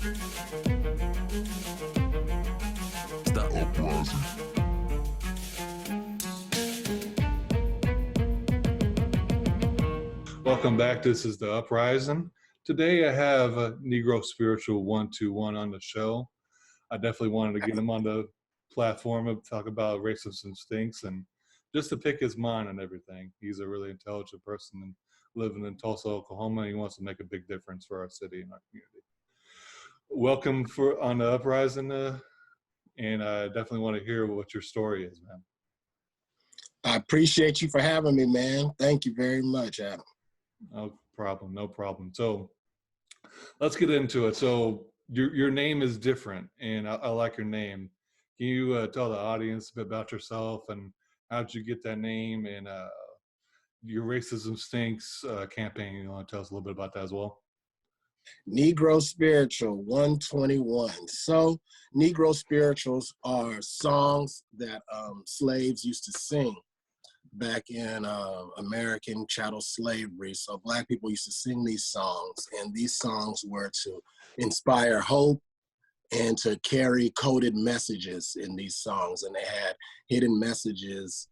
It's the Uprising. Welcome back. This is the Uprising. Today I have a Negro Spiritual 121 on the show. I definitely wanted to get him on the platform and talk about racist instincts and just to pick his mind and everything. He's a really intelligent person and living in Tulsa, Oklahoma. And he wants to make a big difference for our city and our community. Welcome on the Uprising, and I definitely want to hear what your story is, man. I appreciate you for having me, man. Thank you very much, Adam. No problem. So let's get into it. So your name is different, and I like your name. Can you tell the audience a bit about yourself and how'd you get that name and your Racism Stinks campaign? You want to tell us a little bit about that as well? Negro Spiritual 121. So Negro spirituals are songs that slaves used to sing back in American chattel slavery. So Black people used to sing these songs, and these songs were to inspire hope and to carry coded messages in these songs. And they had hidden messages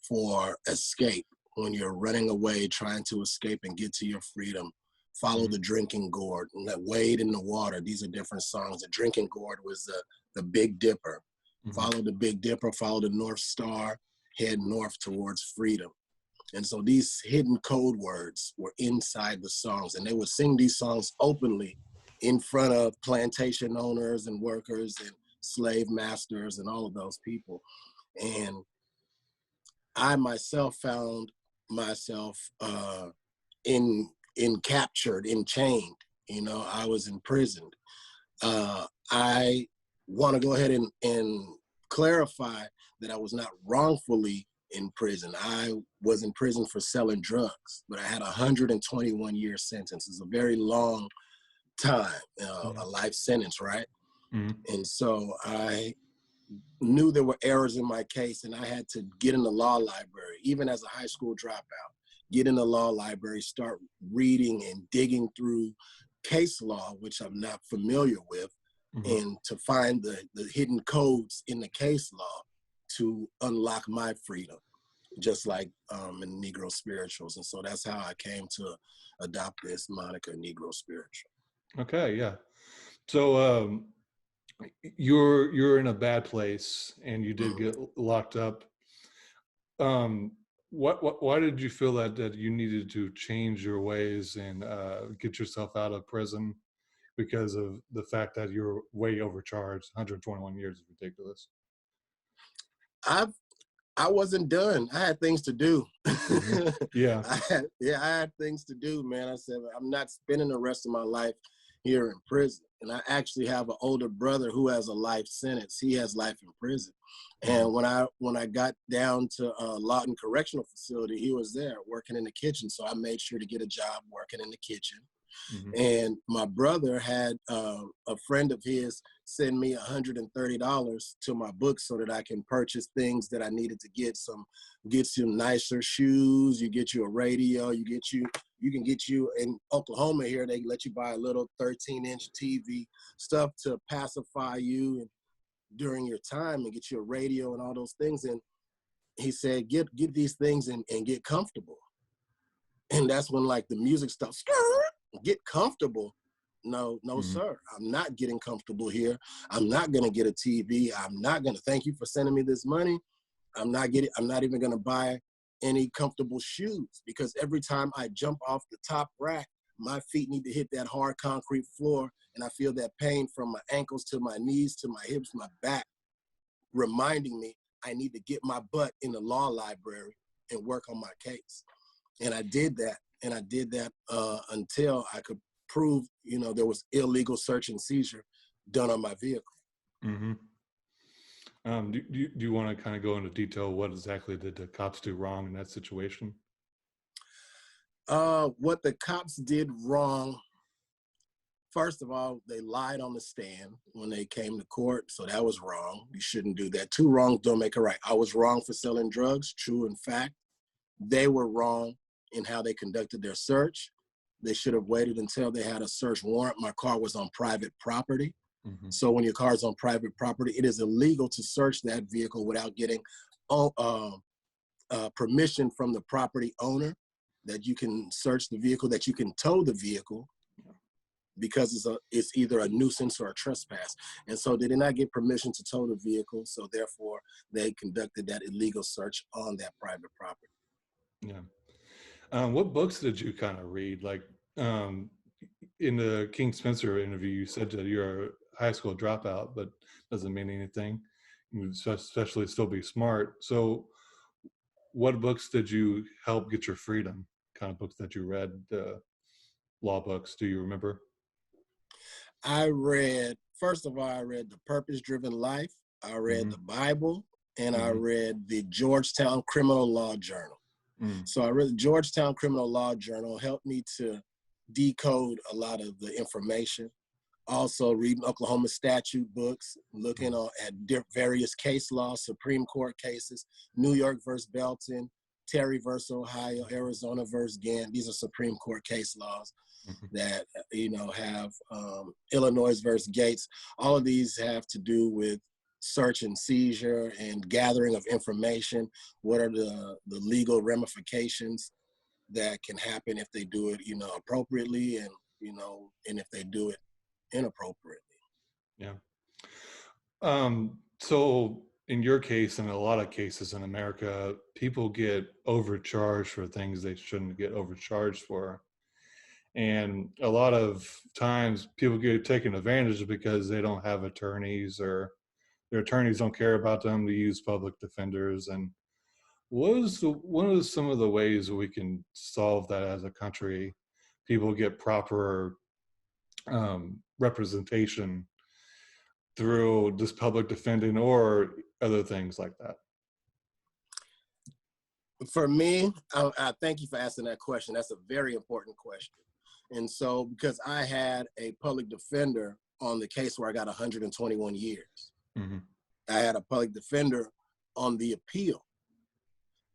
for escape when you're running away, trying to escape and get to your freedom. Follow the drinking gourd, wade in the water. These are different songs. The drinking gourd was the Big Dipper. Follow the Big Dipper, follow the North Star, head north towards freedom. And so these hidden code words were inside the songs, and they would sing these songs openly in front of plantation owners and workers and slave masters and all of those people. And I myself found myself captured, enchained. I was imprisoned. I want to go ahead and clarify that I was not wrongfully in prison. I was in prison for selling drugs, but I had a 121-year sentence. It's a very long time, a life sentence, right? And so I knew there were errors in my case, and I had to get in the law library, even as a high school dropout. Get in the law library, start reading and digging through case law, which I'm not familiar with, and to find the hidden codes in the case law to unlock my freedom, just like in Negro spirituals. And so that's how I came to adopt this moniker, Negro Spiritual. Okay, yeah. So you're in a bad place and you did get locked up. Why did you feel that you needed to change your ways and get yourself out of prison because of the fact that you're way overcharged? 121 years is ridiculous. I wasn't done. I had things to do. Yeah. I had things to do, man. I said, I'm not spending the rest of my life here in prison. And I actually have an older brother who has a life sentence. He has life in prison. And when I got down to Lawton Correctional Facility, he was there working in the kitchen. So I made sure to get a job working in the kitchen. And my brother had a friend of his send me $130 to my book so that I can purchase things that I needed to get some nicer shoes. You get you a radio. You can get you in Oklahoma here. They let you buy a little 13-inch TV, stuff to pacify you during your time, and get you a radio and all those things. And he said, get these things and get comfortable. And that's when like the music stuff, get comfortable. No, sir, I'm not getting comfortable here. I'm not gonna get a TV. I'm not gonna, thank you for sending me this money. I'm not even gonna buy any comfortable shoes, because every time I jump off the top rack, my feet need to hit that hard concrete floor, and I feel that pain from my ankles to my knees to my hips, my back, reminding me I need to get my butt in the law library and work on my case. And I did that. And I did that until I could prove, there was illegal search and seizure done on my vehicle. Do you want to kind of go into detail what exactly did the cops do wrong in that situation? What the cops did wrong, first of all, they lied on the stand when they came to court, so that was wrong. You shouldn't do that. Two wrongs don't make a right. I was wrong for selling drugs, true in fact. They were wrong in how they conducted their search. They should have waited until they had a search warrant. My car was on private property. Mm-hmm. So when your car is on private property, it is illegal to search that vehicle without getting permission from the property owner, that you can search the vehicle, that you can tow the vehicle, because it's either a nuisance or a trespass. And so they did not get permission to tow the vehicle, so therefore they conducted that illegal search on that private property. Yeah. What books did you kind of read? Like in the King Spencer interview, you said that you're a high school dropout, but doesn't mean anything. You especially still be smart. So what books did you help get your freedom? Kind of books that you read, law books, do you remember? First of all, I read The Purpose Driven Life. I read the Bible, and I read the Georgetown Criminal Law Journal. So I read the Georgetown Criminal Law Journal, helped me to decode a lot of the information. Also reading Oklahoma statute books, looking at various case laws, Supreme Court cases, New York versus Belton, Terry versus Ohio, Arizona versus Gantt. These are Supreme Court case laws that, have Illinois versus Gates. All of these have to do with search and seizure and gathering of information. What are the legal ramifications that can happen if they do it, appropriately, and, and if they do it inappropriately. Yeah. So in your case, and a lot of cases in America, people get overcharged for things they shouldn't get overcharged for. And a lot of times people get taken advantage of because they don't have attorneys, or their attorneys don't care about them to use public defenders. And what are some of the ways we can solve that as a country? People get proper representation through this public defending or other things like that? For me, I thank you for asking that question. That's a very important question. And so, because I had a public defender on the case where I got 121 years, I had a public defender on the appeal.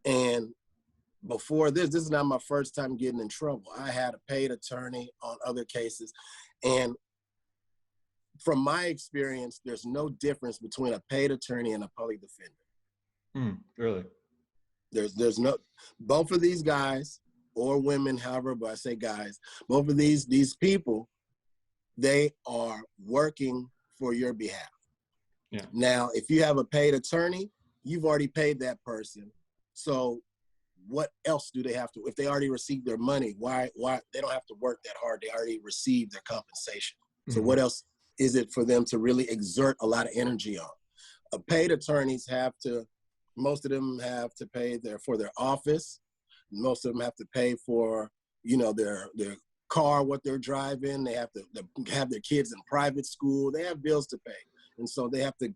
And before this is not my first time getting in trouble. I had a paid attorney on other cases. And from my experience, there's no difference between a paid attorney and a public defender. Really? There's no, both of these guys or women, however, but I say guys, both of these people, they are working for your behalf. Yeah. Now, if you have a paid attorney, you've already paid that person. So what else do they have to, if they already received their money, why they don't have to work that hard? They already received their compensation. So what else is it for them to really exert a lot of energy on? Paid attorneys most of them have to pay for their office. Most of them have to pay for, their car, what they're driving. They have to have their kids in private school. They have bills to pay. And so they have to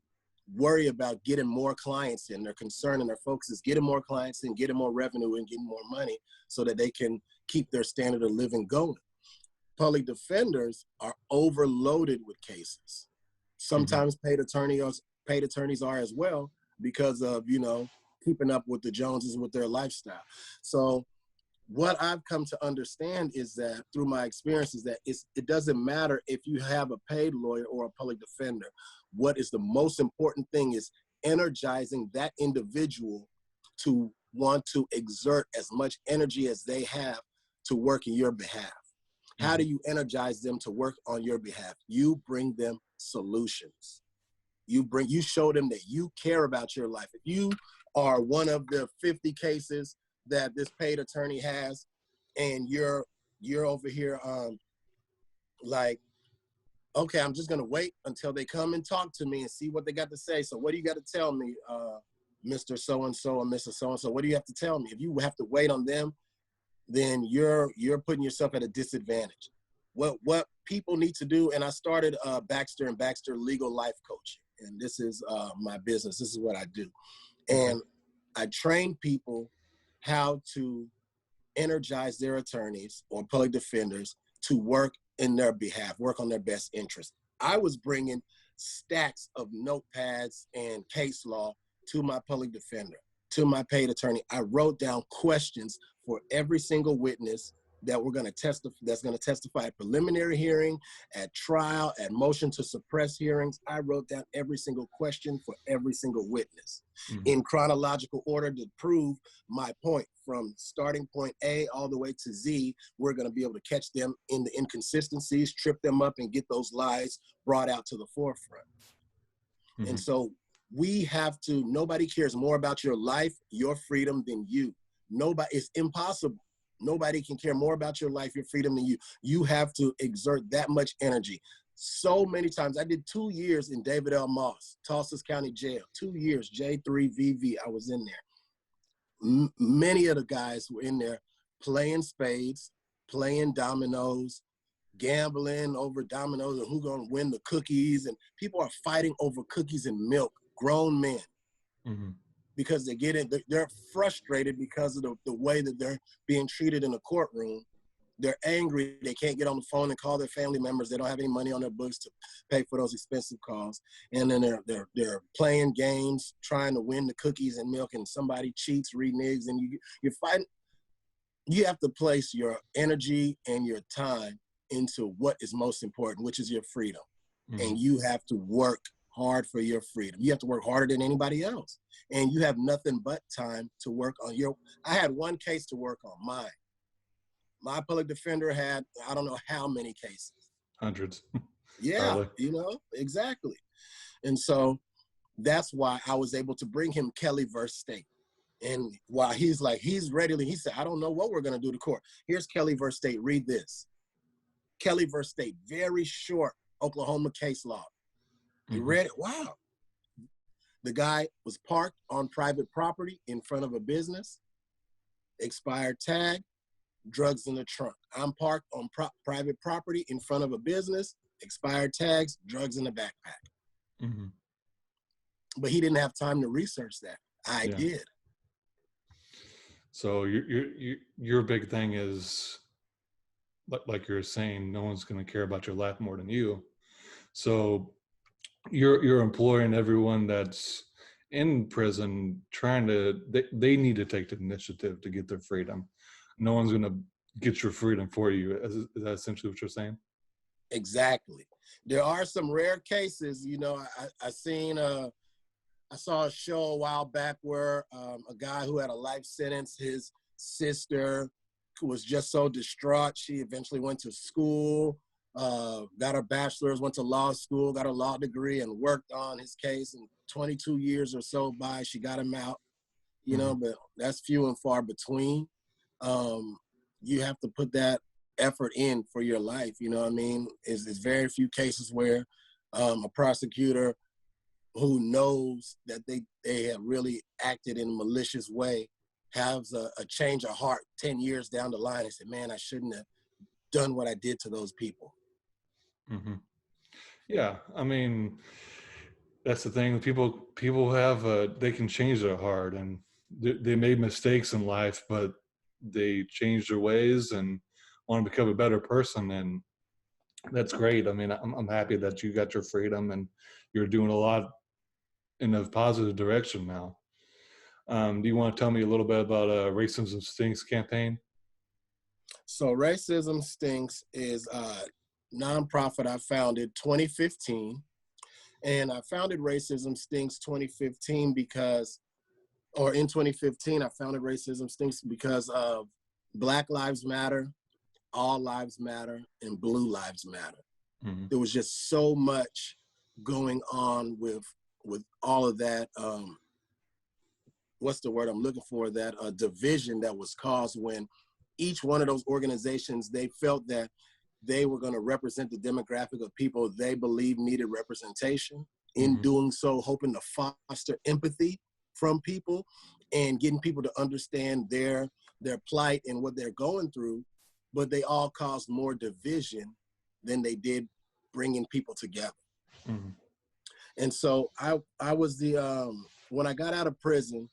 worry about getting more clients in. Their concern and their focus is getting more clients in, getting more revenue and getting more money so that they can keep their standard of living going. Public defenders are overloaded with cases. Sometimes paid attorneys are as well, because of, keeping up with the Joneses with their lifestyle. So what I've come to understand is that through my experience is that it doesn't matter if you have a paid lawyer or a public defender. What is the most important thing is energizing that individual to want to exert as much energy as they have to work in your behalf. How do you energize them to work on your behalf? You bring them solutions. You show them that you care about your life. If you are one of the 50 cases that this paid attorney has, and you're over here like, okay, I'm just gonna wait until they come and talk to me and see what they got to say. So what do you got to tell me, Mr. So-and-so or Mr. So-and-so? What do you have to tell me? If you have to wait on them, then you're putting yourself at a disadvantage. What people need to do, and I started Baxter and Baxter Legal Life Coaching, and this is my business. This is what I do. And I train people how to energize their attorneys or public defenders to work in their behalf, work on their best interest. I was bringing stacks of notepads and case law to my public defender, to my paid attorney. I wrote down questions for every single witness that we're going to testify, that's going to testify at preliminary hearing, at trial, at motion to suppress hearings. I wrote down every single question for every single witness in chronological order to prove my point. From starting point A all the way to Z, we're going to be able to catch them in the inconsistencies, trip them up, and get those lies brought out to the forefront. And so we have to, nobody cares more about your life, your freedom than you. Nobody, it's impossible. Nobody can care more about your life, your freedom than you. You have to exert that much energy. So many times, I did 2 years in David L. Moss, Tulsa County Jail, 2 years, J3VV, I was in there. Many of the guys were in there playing spades, playing dominoes, gambling over dominoes and who's gonna win the cookies. And people are fighting over cookies and milk, grown men. Because they get in, they're frustrated because of the way that they're being treated in the courtroom. They're angry. They can't get on the phone and call their family members. They don't have any money on their books to pay for those expensive calls. And then they're playing games, trying to win the cookies and milk, and somebody cheats, reneges, and you're fighting. You have to place your energy and your time into what is most important, which is your freedom. And you have to work hard for your freedom. You have to work harder than anybody else. And you have nothing but time to work on your, I had one case to work on, mine. My public defender had, I don't know how many cases. Hundreds. Yeah, Probably. you know, exactly. And so that's why I was able to bring him Kelly versus State. And while he's like, he's ready, he said, I don't know what we're going to do to court. Here's Kelly versus State, read this. Kelly versus State, very short Oklahoma case law. You read it? Wow. The guy was parked on private property in front of a business, expired tag, drugs in the trunk. I'm parked on private property in front of a business, expired tags, drugs in the backpack. But he didn't have time to research that. I did. So your big thing is, like you're saying, no one's going to care about your life more than you. So you're employing everyone that's in prison, trying to, they need to take the initiative to get their freedom. No one's going to get your freedom for you. Is that essentially what you're saying? Exactly. There are some rare cases, you know, I saw a show a while back where a guy who had a life sentence, his sister was just so distraught, she eventually went to school, got her bachelor's, went to law school, got a law degree, and worked on his case. And 22 years or so by, she got him out, you know, but that's few and far between. You have to put that effort in for your life, you know what I mean? It's very few cases where a prosecutor who knows that they have really acted in a malicious way has a change of heart 10 years down the line and said, man, I shouldn't have done what I did to those people. Yeah, I mean, that's the thing. People have they can change their heart, and they made mistakes in life, but they changed their ways and want to become a better person, and that's great. I mean, I'm happy that you got your freedom and you're doing a lot in a positive direction now. Do you want to tell me a little bit about Racism Stinks campaign? So Racism Stinks is a nonprofit I founded 2015. And I founded Racism Stinks 2015 because, or in 2015, I founded Racism Stinks because of Black Lives Matter, All Lives Matter, and Blue Lives Matter. There was just so much going on with all of that. What's the word I'm looking for? That division that was caused when each one of those organizations, they felt that they were going to represent the demographic of people they believe needed representation. In doing so, hoping to foster empathy from people and getting people to understand their plight and what they're going through, but they all caused more division than they did bringing people together. And so I was when I got out of prison,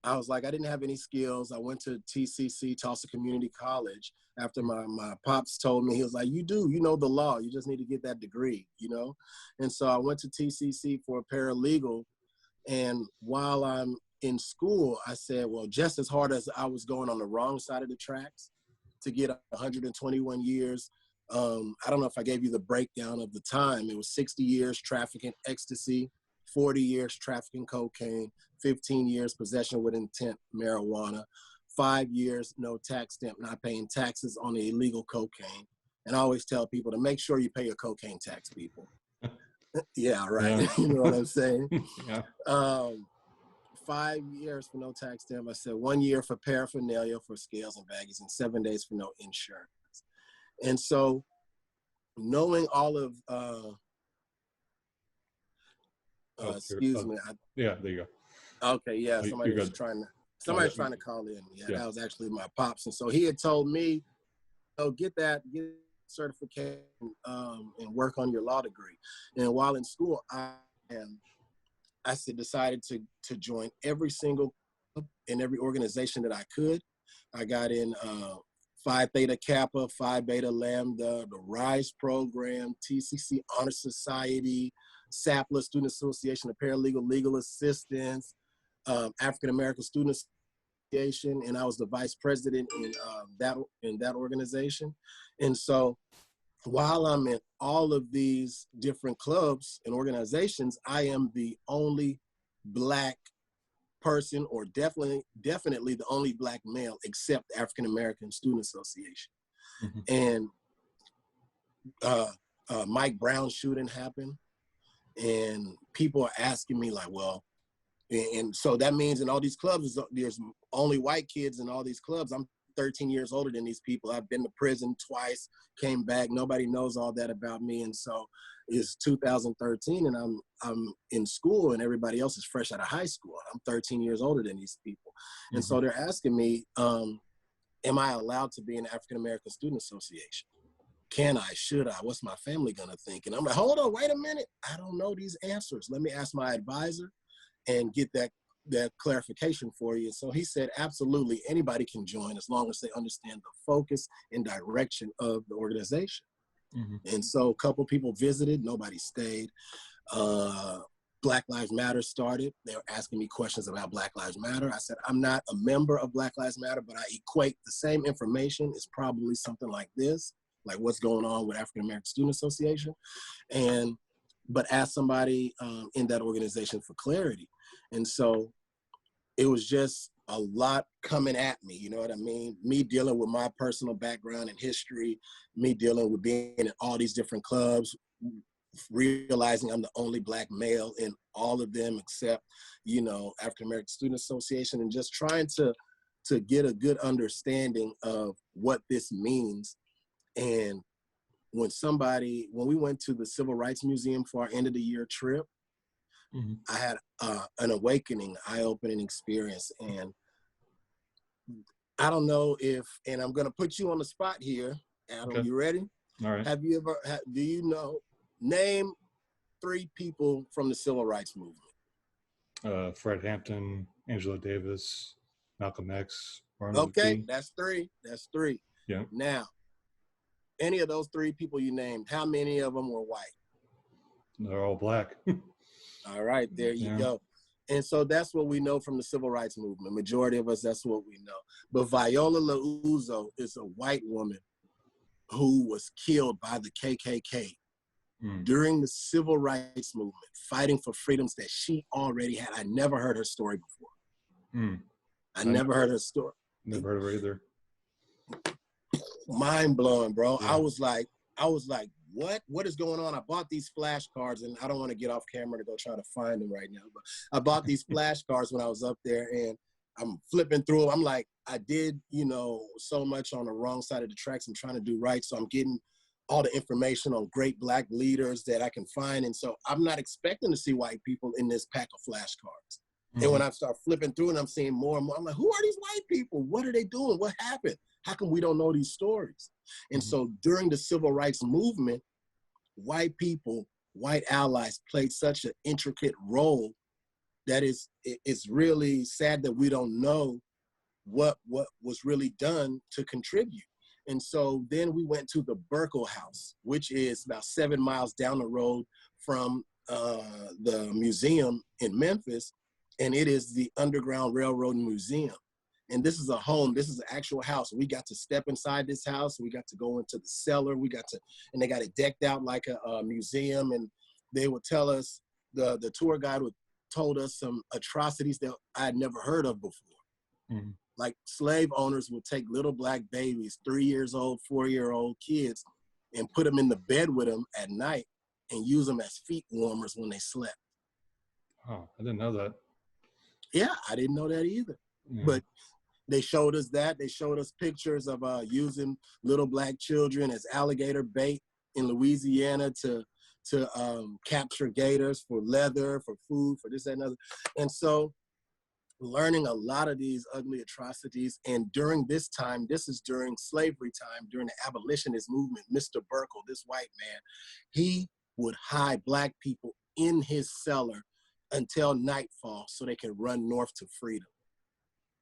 I was like, I didn't have any skills. I went to TCC, Tulsa Community College, after my pops told me, he was like, you know the law, you just need to get that degree, you know? And so I went to TCC for a paralegal. And while I'm in school, I said, well, just as hard as I was going on the wrong side of the tracks, to get 121 years. I don't know if I gave you the breakdown of the time. It was 60 years trafficking ecstasy, 40 years trafficking cocaine, 15 years possession with intent marijuana, 5 years no tax stamp, not paying taxes on the illegal cocaine. And I always tell people to make sure you pay your cocaine tax, people. Yeah, right. Yeah. You know what I'm saying? Yeah. 5 years for no tax stamp. I said 1 year for paraphernalia for scales and baggies, and 7 days for no insurance. And so knowing all of, excuse me. Yeah, there you go. Okay, yeah, oh, somebody's trying to call in. Yeah, that was actually my pops. And so he had told me, oh, get certification and work on your law degree. And while in school, I decided to join every single club and every organization that I could. I got in Phi Theta Kappa, Phi Beta Lambda, the RISE program, TCC Honor Society, SAPLA Student Association of Paralegal Legal Assistants, African American Student Association, and I was the vice president in that organization. And so while I'm in all of these different clubs and organizations, I am the only Black person, or definitely the only Black male, except the African American Student Association. Mm-hmm. And Mike Brown shooting happened, and people are asking me like, well, and so that means in all these clubs, there's only white kids in all these clubs. I'm 13 years older than these people. I've been to prison twice, came back. Nobody knows all that about me. And so it's 2013 and I'm in school and everybody else is fresh out of high school. I'm 13 years older than these people. Mm-hmm. And so they're asking me, am I allowed to be in the African American Student Association? Can I, should I, what's my family gonna think? And I'm like, hold on, wait a minute. I don't know these answers. Let me ask my advisor and get that clarification for you. So he said, absolutely, anybody can join as long as they understand the focus and direction of the organization. Mm-hmm. And so a couple people visited, nobody stayed. Black Lives Matter started. They were asking me questions about Black Lives Matter. I said, I'm not a member of Black Lives Matter, but I equate the same information. It's probably something like this, like what's going on with African American Student Association. But ask somebody in that organization for clarity. And so it was just a lot coming at me, you know what I mean? Me dealing with my personal background and history, me dealing with being in all these different clubs, realizing I'm the only Black male in all of them except, you know, African American Student Association, and just trying to get a good understanding of what this means. And when we went to the Civil Rights Museum for our end of the year trip, mm-hmm. I had an awakening, eye-opening experience. And I don't know and I'm gonna put you on the spot here, Adam, okay. You ready? All right. Have you ever, name 3 people from the Civil Rights Movement? Fred Hampton, Angela Davis, Malcolm X, Martin Luther King. Okay, that's three. Yeah. Now, any of those 3 people you named, how many of them were white? They're all Black. All right, there you go. And so that's what we know from the Civil Rights Movement. Majority of us, that's what we know. But Viola Liuzzo is a white woman who was killed by the KKK during the Civil Rights Movement, fighting for freedoms that she already had. I never heard her story before. I never heard her story. Never heard of her either. Mind blowing, bro. Yeah. I was like, what is going on? I bought these flashcards, and I don't want to get off camera to go try to find them right now, but I bought these flashcards when I was up there, and I'm flipping through them. I'm like, I did, so much on the wrong side of the tracks. I'm trying to do right. So I'm getting all the information on great Black leaders that I can find. And so I'm not expecting to see white people in this pack of flashcards. Mm-hmm. And when I start flipping through and I'm seeing more and more, I'm like, who are these white people? What are they doing? What happened? How come we don't know these stories? And so during the Civil Rights Movement, white people, white allies played such an intricate role that it's really sad that we don't know what was really done to contribute. And so then we went to the Burkle House, which is about 7 miles down the road from the museum in Memphis, and it is the Underground Railroad Museum. And this is a home. This is an actual house. We got to step inside this house. We got to go into the cellar. And they got it decked out like a museum. And they would tell us, the tour guide told us some atrocities that I had never heard of before. Mm-hmm. Like slave owners would take little black babies, 3 years old, 4-year-old kids, and put them in the bed with them at night and use them as feet warmers when they slept. Oh, I didn't know that. Yeah, I didn't know that either. Yeah. But they showed us that. They showed us pictures of using little black children as alligator bait in Louisiana to capture gators for leather, for food, for this, that, and other. And so learning a lot of these ugly atrocities. And during this time, this is during slavery time, during the abolitionist movement, Mr. Burkle, this white man, he would hide black people in his cellar until nightfall so they could run north to freedom.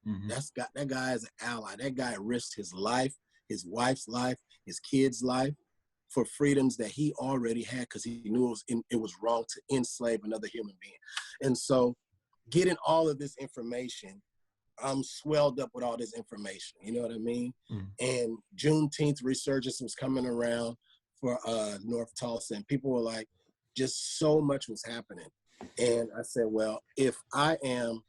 Mm-hmm. That guy is an ally. That guy risked his life, his wife's life, his kid's life for freedoms that he already had because he knew it was wrong to enslave another human being. And so getting all of this information, I'm swelled up with all this information. You know what I mean? Mm. And Juneteenth resurgence was coming around for North Tulsa, and people were like, just so much was happening. And I said, well, if I'm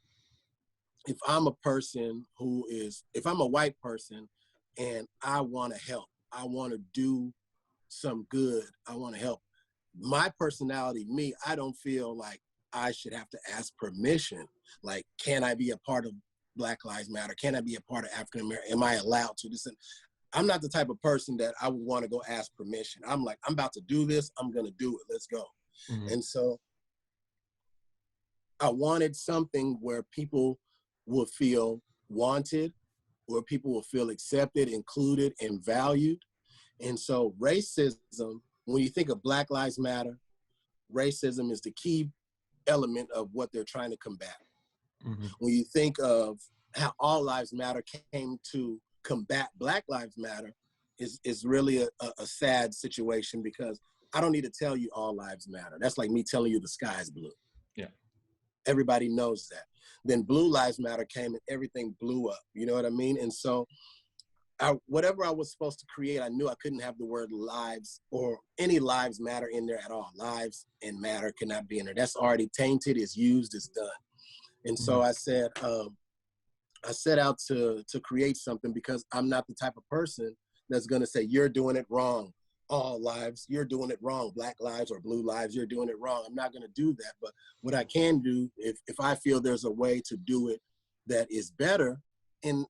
a person if I'm a white person and I want to help, I want to do some good, I want to help. My personality, I don't feel like I should have to ask permission. Like, can I be a part of Black Lives Matter? Can I be a part of African American? Am I allowed to? I'm not the type of person that I would want to go ask permission. I'm like, I'm about to do this. I'm going to do it. Let's go. Mm-hmm. And so I wanted something where people will feel wanted, where people will feel accepted, included, and valued. And so racism, when you think of Black Lives Matter, racism is the key element of what they're trying to combat. Mm-hmm. When you think of how All Lives Matter came to combat Black Lives Matter, is really a sad situation, because I don't need to tell you all lives matter. That's like me telling you the sky is blue. Yeah. Everybody knows that. Then Blue Lives Matter came and everything blew up. You know what I mean? And so whatever I was supposed to create, I knew I couldn't have the word lives or any lives matter in there at all. Lives and matter cannot be in there. That's already tainted, it's used, it's done. And so I said, I set out to create something, because I'm not the type of person that's going to say, you're doing it wrong. All lives, you're doing it wrong. Black lives or blue lives, you're doing it wrong. I'm not going to do that. But what I can do, if I feel there's a way to do it that is better, and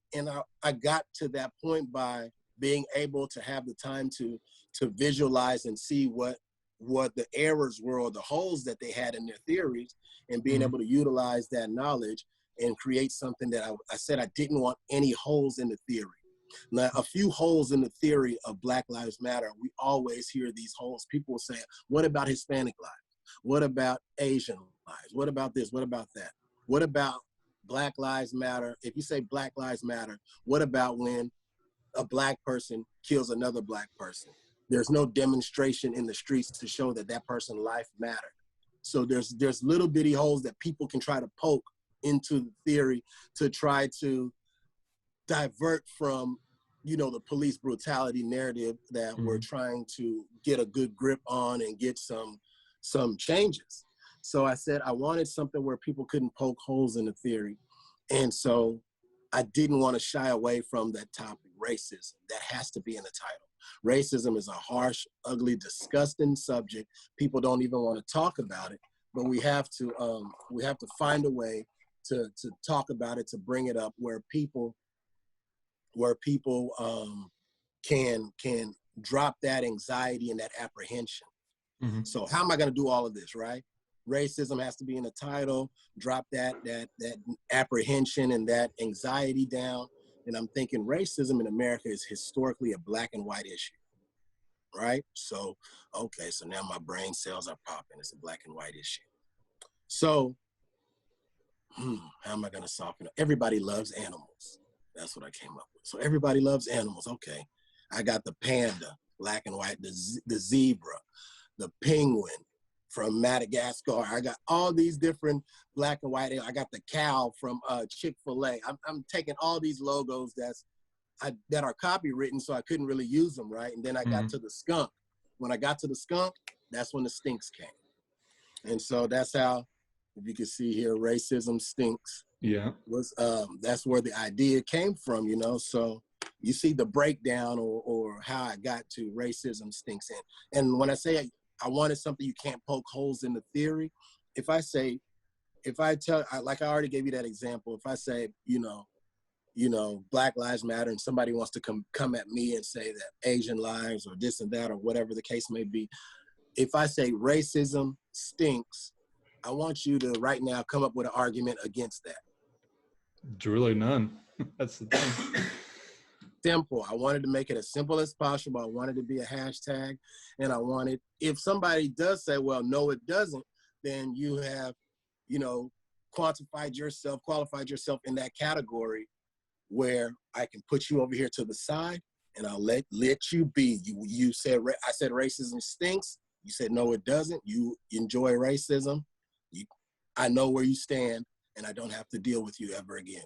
I got to that point by being able to have the time to visualize and see what the errors were, or the holes that they had in their theories, and being able to utilize that knowledge and create something that I said I didn't want any holes in the theory. Now, a few holes in the theory of Black Lives Matter, we always hear these holes. People will say, what about Hispanic lives? What about Asian lives? What about this? What about that? What about Black Lives Matter? If you say Black Lives Matter, what about when a Black person kills another Black person? There's no demonstration in the streets to show that that person's life mattered. So there's little bitty holes that people can try to poke into the theory to try to divert from, the police brutality narrative that we're trying to get a good grip on and get some changes. So I said I wanted something where people couldn't poke holes in the theory. And so I didn't want to shy away from that topic, racism. That has to be in the title. Racism is a harsh, ugly, disgusting subject. People don't even want to talk about it, but we have to find a way to talk about it, to bring it up where people can drop that anxiety and that apprehension. Mm-hmm. So how am I going to do all of this, right? Racism has to be in the title, drop that apprehension and that anxiety down. And I'm thinking racism in America is historically a Black and white issue, right? So, okay, so now my brain cells are popping. It's a Black and white issue. So, how am I going to soften it? Everybody loves animals. That's what I came up with. So everybody loves animals. Okay, I got the panda, Black and white, the zebra, the penguin, from Madagascar. I got all these different black and white. I got the cow from Chick-fil-A. I'm taking all these logos that are copywritten, so I couldn't really use them, right? And then I got to the skunk. When I got to the skunk, that's when the stinks came. And so that's how, if you can see here, racism stinks. Yeah. Was that's where the idea came from, you know. So you see the breakdown or how I got to racism stinks in. And when I say I wanted something you can't poke holes in the theory, if I tell, like I already gave you that example, if I say, you know, Black Lives Matter, and somebody wants to come at me and say that Asian lives or this and that or whatever the case may be, if I say racism stinks, I want you to right now come up with an argument against that. It's really none. That's the thing. Simple. I wanted to make it as simple as possible. I wanted to be a hashtag, and I wanted, if somebody does say, well, no, it doesn't, then you have, you know, qualified yourself in that category where I can put you over here to the side and I'll let you be. You said, I said racism stinks. You said, no, it doesn't. You enjoy racism. I know where you stand, and I don't have to deal with you ever again.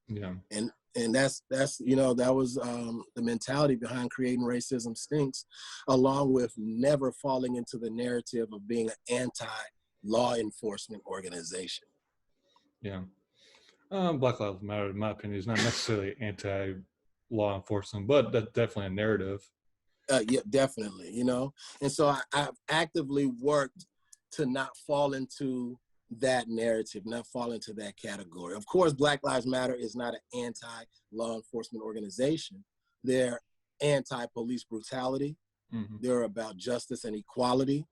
Yeah. And that's you know, that was the mentality behind creating Racism Stinks, along with never falling into the narrative of being an anti-law enforcement organization. Yeah. Black Lives Matter, in my opinion, is not necessarily anti-law enforcement, but that's definitely a narrative. Yeah, definitely, you know. And so I've actively worked to not fall into that narrative, not fall into that category. Of course, Black Lives Matter is not an anti-law enforcement organization. They're anti-police brutality. Mm-hmm. They're about justice and equality.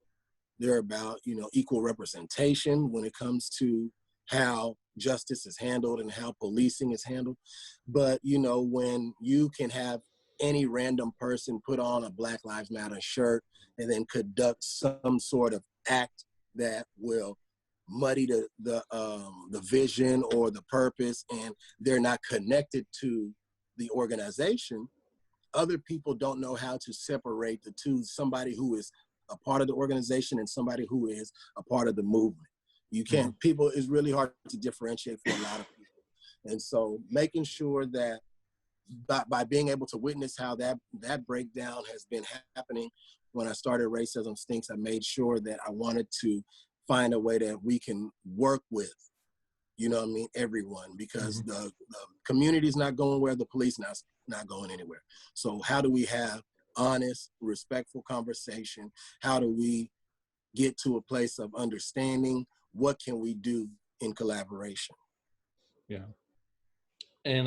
They're about, you know, equal representation when it comes to how justice is handled and how policing is handled. But, you know, when you can have any random person put on a Black Lives Matter shirt and then conduct some sort of act that will muddy the vision or the purpose, and they're not connected to the organization, other people don't know how to separate the two, somebody who is a part of the organization and somebody who is a part of the movement. You can't, people, it's really hard to differentiate for a lot of people. And so making sure that by being able to witness how that breakdown has been happening, when I started Racism Stinks, I made sure that I wanted to find a way that we can work with, you know what I mean, everyone, because the community is not going where, the police not going anywhere. So how do we have honest, respectful conversation? How do we get to a place of understanding? What can we do in collaboration? Yeah. And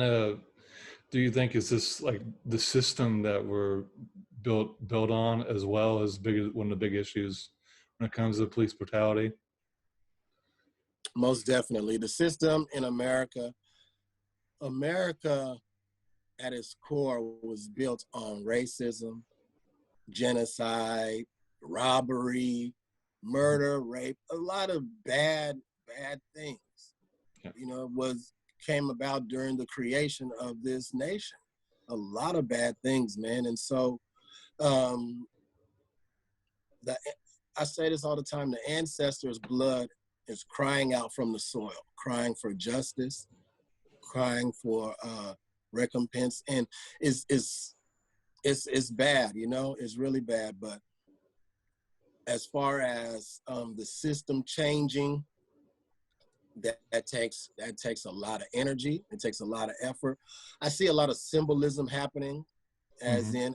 do you think is this like the system that we're built on, as well as one of the big issues when it comes to police brutality? Most definitely. The system in America at its core was built on racism, genocide, robbery, murder, rape, a lot of bad things. Yeah. You know, came about during the creation of this nation. A lot of bad things, man. And so I say this all the time, the ancestors' blood is crying out from the soil, crying for justice, crying for recompense. And it's bad, you know, it's really bad. But as far as the system changing, that takes a lot of energy. It takes a lot of effort. I see a lot of symbolism happening, as in,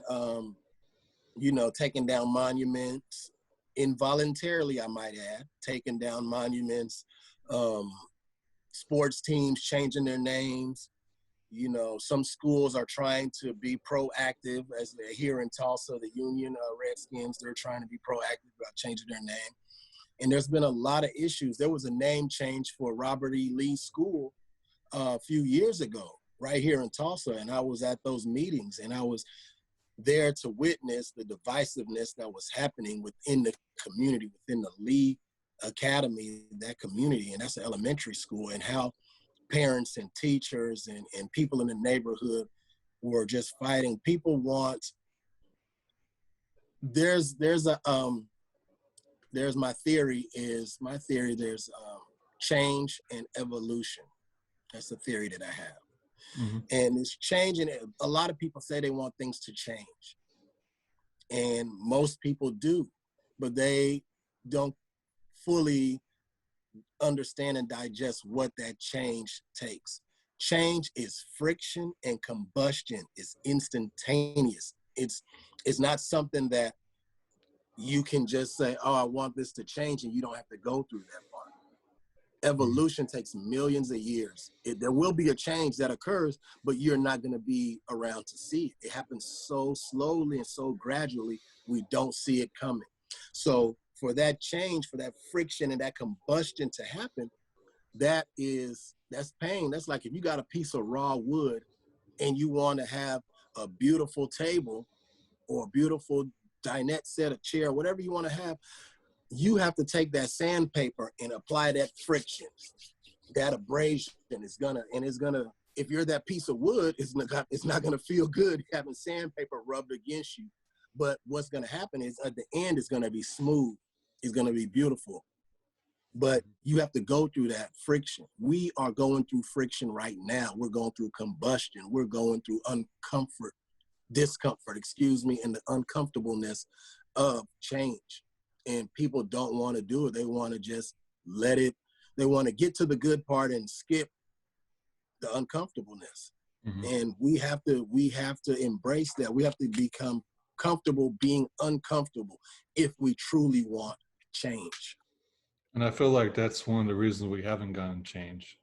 you know, taking down monuments, involuntarily, I might add, taking down monuments, sports teams changing their names. You know, some schools are trying to be proactive, as they're here in Tulsa, the Union Redskins, they're trying to be proactive about changing their name. And there's been a lot of issues. There was a name change for Robert E. Lee School a few years ago, right here in Tulsa. And I was at those meetings, and I was there to witness the divisiveness that was happening within the community, within the Lee Academy, that community, and that's an elementary school, and how parents and teachers and people in the neighborhood were just fighting. People want, there's a, there's my theory. There's change and evolution. That's the theory that I have. Mm-hmm. And it's changing. A lot of people say they want things to change. And most people do, but they don't fully understand and digest what that change takes. Change is friction and combustion. It's instantaneous. It's not something that you can just say, oh, I want this to change, and you don't have to go through that part. Evolution takes millions of years. There will be a change that occurs, but you're not going to be around to see it. It happens so slowly and so gradually, we don't see it coming. So for that change, for that friction and that combustion to happen, that's pain. That's like if you got a piece of raw wood and you want to have a beautiful table or a beautiful dinette set, a chair, whatever you want to have, you have to take that sandpaper and apply that friction, that abrasion is gonna, if you're that piece of wood, it's not gonna feel good having sandpaper rubbed against you. But what's gonna happen is at the end, it's gonna be smooth. It's gonna be beautiful. But you have to go through that friction. We are going through friction right now. We're going through combustion. We're going through discomfort, and the uncomfortableness of change. And people don't want to do it. They want to just let it, they want to get to the good part and skip the uncomfortableness. Mm-hmm. And we have to embrace that. We have to become comfortable being uncomfortable if we truly want change. And I feel like that's one of the reasons we haven't gotten change,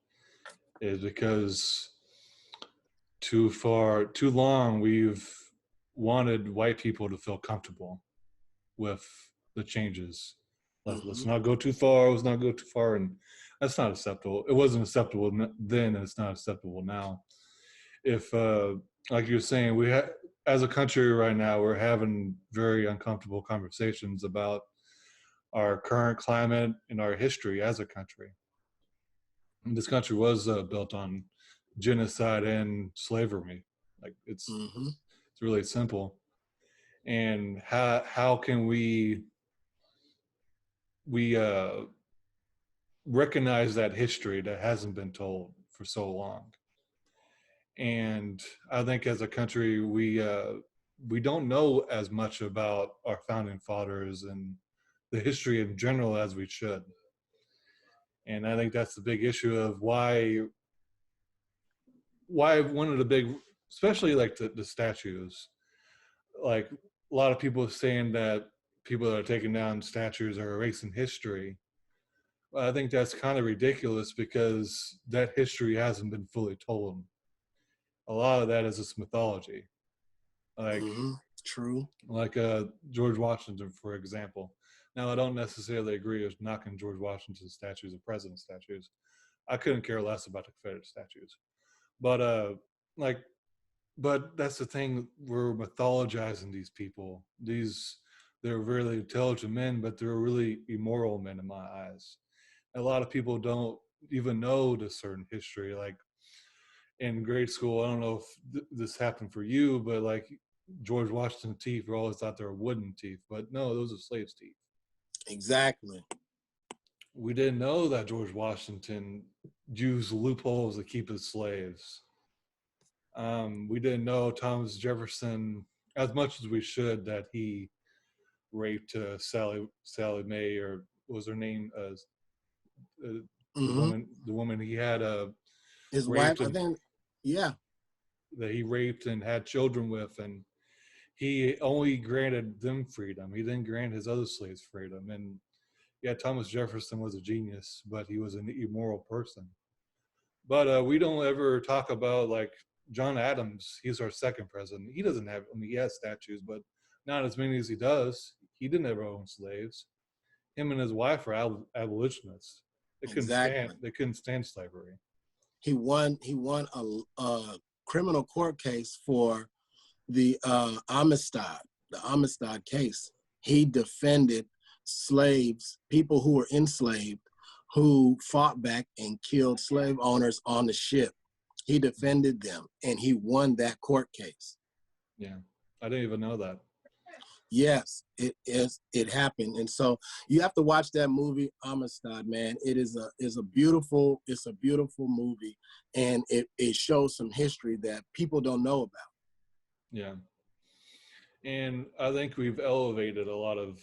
is because too long we've wanted white people to feel comfortable with the changes. Let's not go too far. Let's not go too far, and that's not acceptable. It wasn't acceptable then, and it's not acceptable now. If, like you're saying, as a country right now, we're having very uncomfortable conversations about our current climate and our history as a country. And this country was built on genocide and slavery. Like it's really simple. And how can we recognize that history that hasn't been told for so long? And I think as a country, we don't know as much about our founding fathers and the history in general as we should. And I think that's the big issue of why one of the big, especially like the statues, like a lot of people are saying that people that are taking down statues are erasing history. Well, I think that's kind of ridiculous because that history hasn't been fully told. A lot of that is just mythology. Like, True. Like George Washington, for example. Now, I don't necessarily agree with knocking George Washington statues or president statues. I couldn't care less about the Confederate statues. But but that's the thing. We're mythologizing these people. They're really intelligent men, but they're really immoral men in my eyes. A lot of people don't even know the certain history. Like in grade school, I don't know if this happened for you, but like George Washington's teeth were always thought they were wooden teeth, but no, those are slaves' teeth. Exactly. We didn't know that George Washington used loopholes to keep his slaves. We didn't know Thomas Jefferson, as much as we should, that he raped Sally Mae, or what was her name? The woman he had his wife, I think. Yeah. That he raped and had children with, and he only granted them freedom. He didn't grant his other slaves freedom. And yeah, Thomas Jefferson was a genius, but he was an immoral person. But we don't ever talk about like John Adams. He's our second president. He doesn't have, I mean, he has statues, but not as many as he does. He didn't ever own slaves. Him and his wife are abolitionists. They couldn't stand slavery. He won a criminal court case for the Amistad case. He defended slaves, people who were enslaved, who fought back and killed slave owners on the ship. He defended them, and he won that court case. Yeah, I didn't even know that. Yes, it is. It happened, and so you have to watch that movie, Amistad. Man, it's a beautiful movie, and it shows some history that people don't know about. Yeah. And I think we've elevated a lot of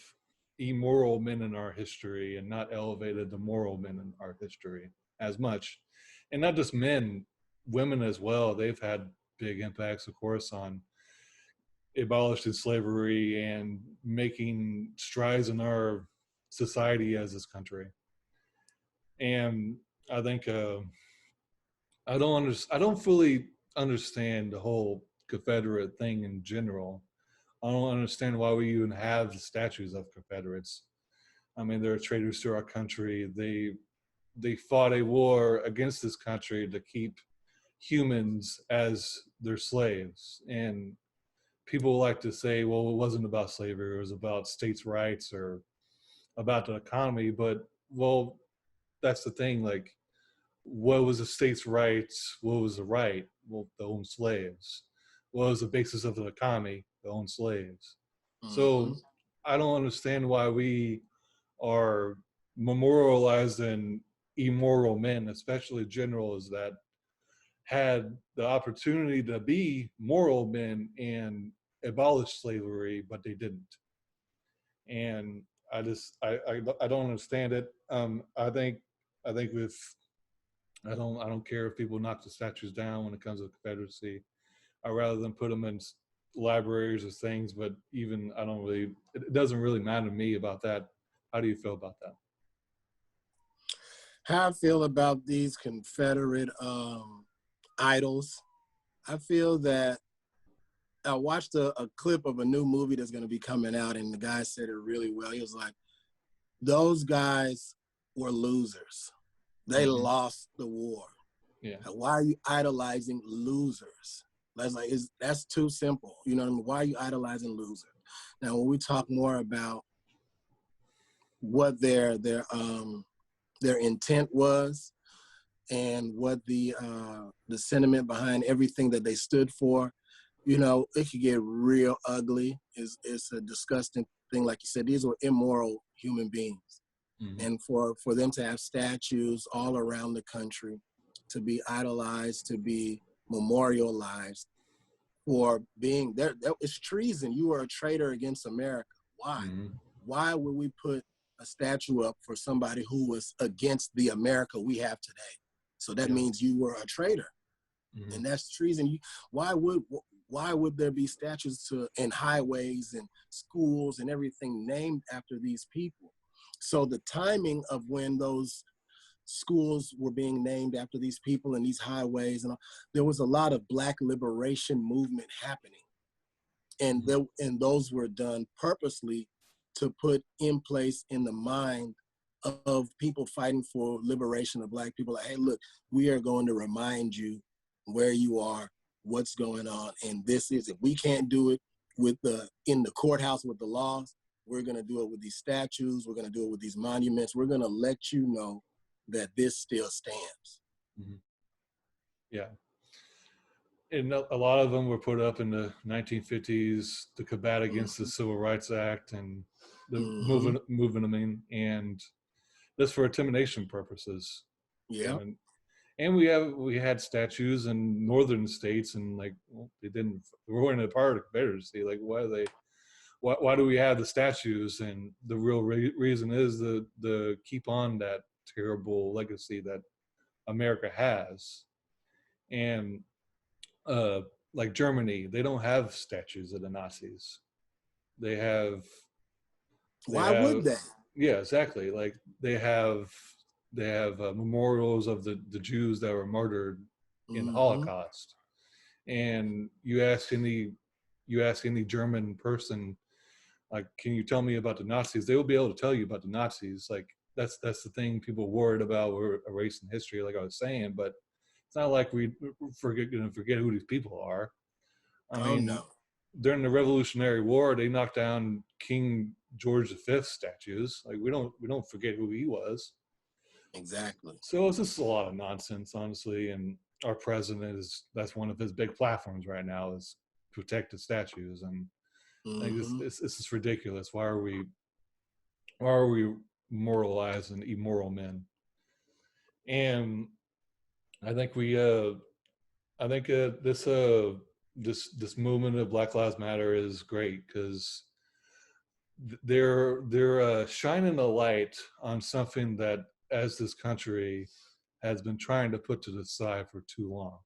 immoral men in our history and not elevated the moral men in our history as much. And not just men, women as well. They've had big impacts, of course, on abolishing slavery and making strides in our society as this country. And I think I don't fully understand the whole Confederate thing in general. I don't understand why we even have the statues of Confederates. I mean, they're traitors to our country. They fought a war against this country to keep humans as their slaves. And people like to say, well, it wasn't about slavery, it was about states' rights or about the economy. But, well, that's the thing. Like, what was the states' rights? What was the right? Well, to own slaves. What was the basis of the economy? To own slaves. Hmm. So I don't understand why we are memorializing immoral men, especially generals that had the opportunity to be moral men and abolish slavery, but they didn't. And I don't understand it. I think with I don't care if people knock the statues down when it comes to the Confederacy. I rather than put them in libraries or things. But even I don't really. It doesn't really matter to me about that. How do you feel about that? How I feel about these Confederate idols, I feel that I watched a clip of a new movie that's going to be coming out, and the guy said it really well. He was like, "Those guys were losers. They Mm-hmm. lost the war. Yeah. Why are you idolizing losers? That's too simple. You know what I mean? Why are you idolizing losers? Now, when we talk more about what their intent was and what the sentiment behind everything that they stood for, you know, it could get real ugly. It's a disgusting thing. Like you said, these were immoral human beings, Mm-hmm. and for them to have statues all around the country, to be idolized, to be memorialized for being there, that is treason. You are a traitor against America. Why? Mm-hmm. Why would we put a statue up for somebody who was against the America we have today? So that Yeah. means you were a traitor, Mm-hmm. and that's treason. Why would why would there be statues to in highways and schools and everything named after these people? So the timing of when those schools were being named after these people and these highways and all, there was a lot of Black liberation movement happening, and Mm-hmm. those were done purposely to put in place in the mind of people fighting for liberation of Black people. Like, hey, look, we are going to remind you where you are, what's going on, and this is it. We can't do it with the in the courthouse with the laws. We're going to do it with these statues. We're going to do it with these monuments. We're going to let you know that this still stands. Mm-hmm. Yeah. And a lot of them were put up in the 1950s to combat against the Mm-hmm. Civil Rights Act and the Mm-hmm. moving them in, and just for intimidation purposes. Yep. And we had statues in northern states, and like, well, they weren't a part of the Confederacy. Like, why do we have the statues? And the real reason is the keep on that terrible legacy that America has. And uh, like Germany, they don't have statues of the Nazis. They have they Why would have they? yeah, exactly. Like they have memorials of the Jews that were murdered in the Mm-hmm. Holocaust. And you ask any German person, like, can you tell me about the Nazis? They will be able to tell you about the Nazis. Like, that's the thing people worried about. We're erasing history, like I was saying, but it's not like we forget who these people are. I Oh mean, no. during the Revolutionary War, they knocked down King George V statues. Like, we don't forget who he was. Exactly. So it's just a lot of nonsense, honestly. And our president is that's one of his big platforms right now is protect the statues. And Like Mm-hmm. this is ridiculous. Why are we moralizing immoral men? And I think this movement of Black Lives Matter is great because they're shining a light on something that as this country has been trying to put to the side for too long,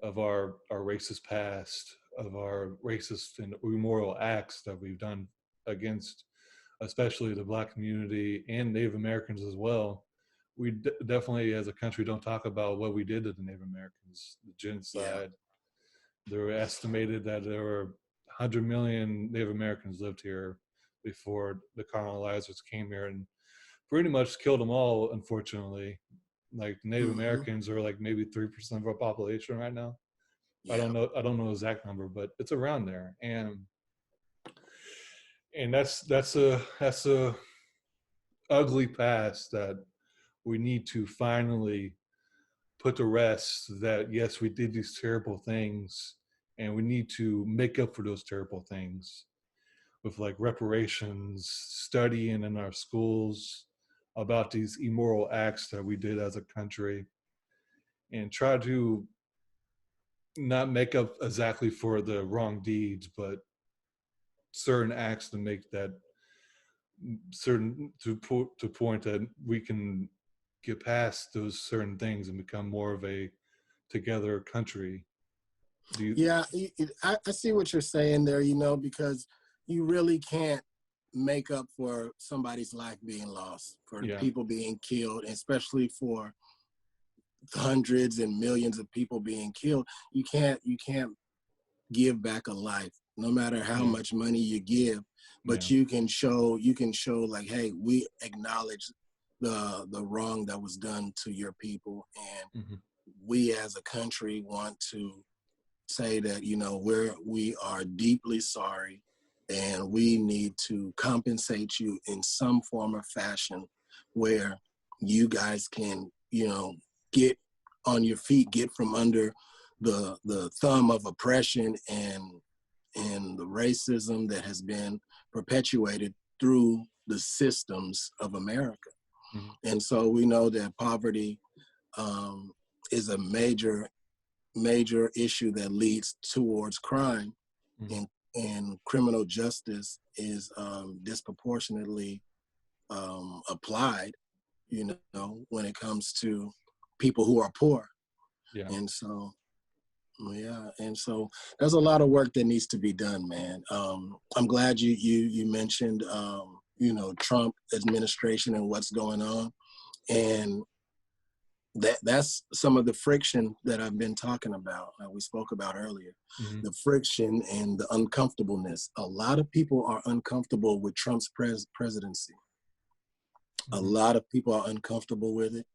of our racist past, of our racist and immoral acts that we've done against especially the Black community and Native Americans as well. We definitely as a country don't talk about what we did to the Native Americans, the Yeah. genocide. There were estimated that there were 100 million Native Americans lived here before the colonizers came here and pretty much killed them all, unfortunately. Like Native Mm-hmm. Americans are like maybe 3% of our population right now. Yeah. I don't know the exact number, but it's around there. And that's a ugly past that we need to finally put to rest, that yes, we did these terrible things and we need to make up for those terrible things with like reparations, studying in our schools about these immoral acts that we did as a country, and try to not make up exactly for the wrong deeds, but certain acts to make that certain to point that we can get past those certain things and become more of a together country. Do you? Yeah, I see what you're saying there, because you really can't make up for somebody's life being lost, for Yeah, people being killed, especially for hundreds and millions of people being killed. You can't give back a life, no matter how yeah, much money you give, yeah. but you can show like, hey, we acknowledge the wrong that was done to your people, and Hmm. we as a country want to say that we are deeply sorry, and we need to compensate you in some form or fashion where you guys can get on your feet, get from under the thumb of oppression and the racism that has been perpetuated through the systems of America. Hmm. And so we know that poverty um, is a major issue that leads towards crime, Hmm. and criminal justice is disproportionately applied, when it comes to people who are poor. Yeah. And so, yeah, and so there's a lot of work that needs to be done, man. I'm glad you mentioned Trump administration and what's going on, and that's some of the friction that I've been talking about, we spoke about earlier. Hmm. The friction and the uncomfortableness. A lot of people are uncomfortable with Trump's presidency. A Hmm. lot of people are uncomfortable with it.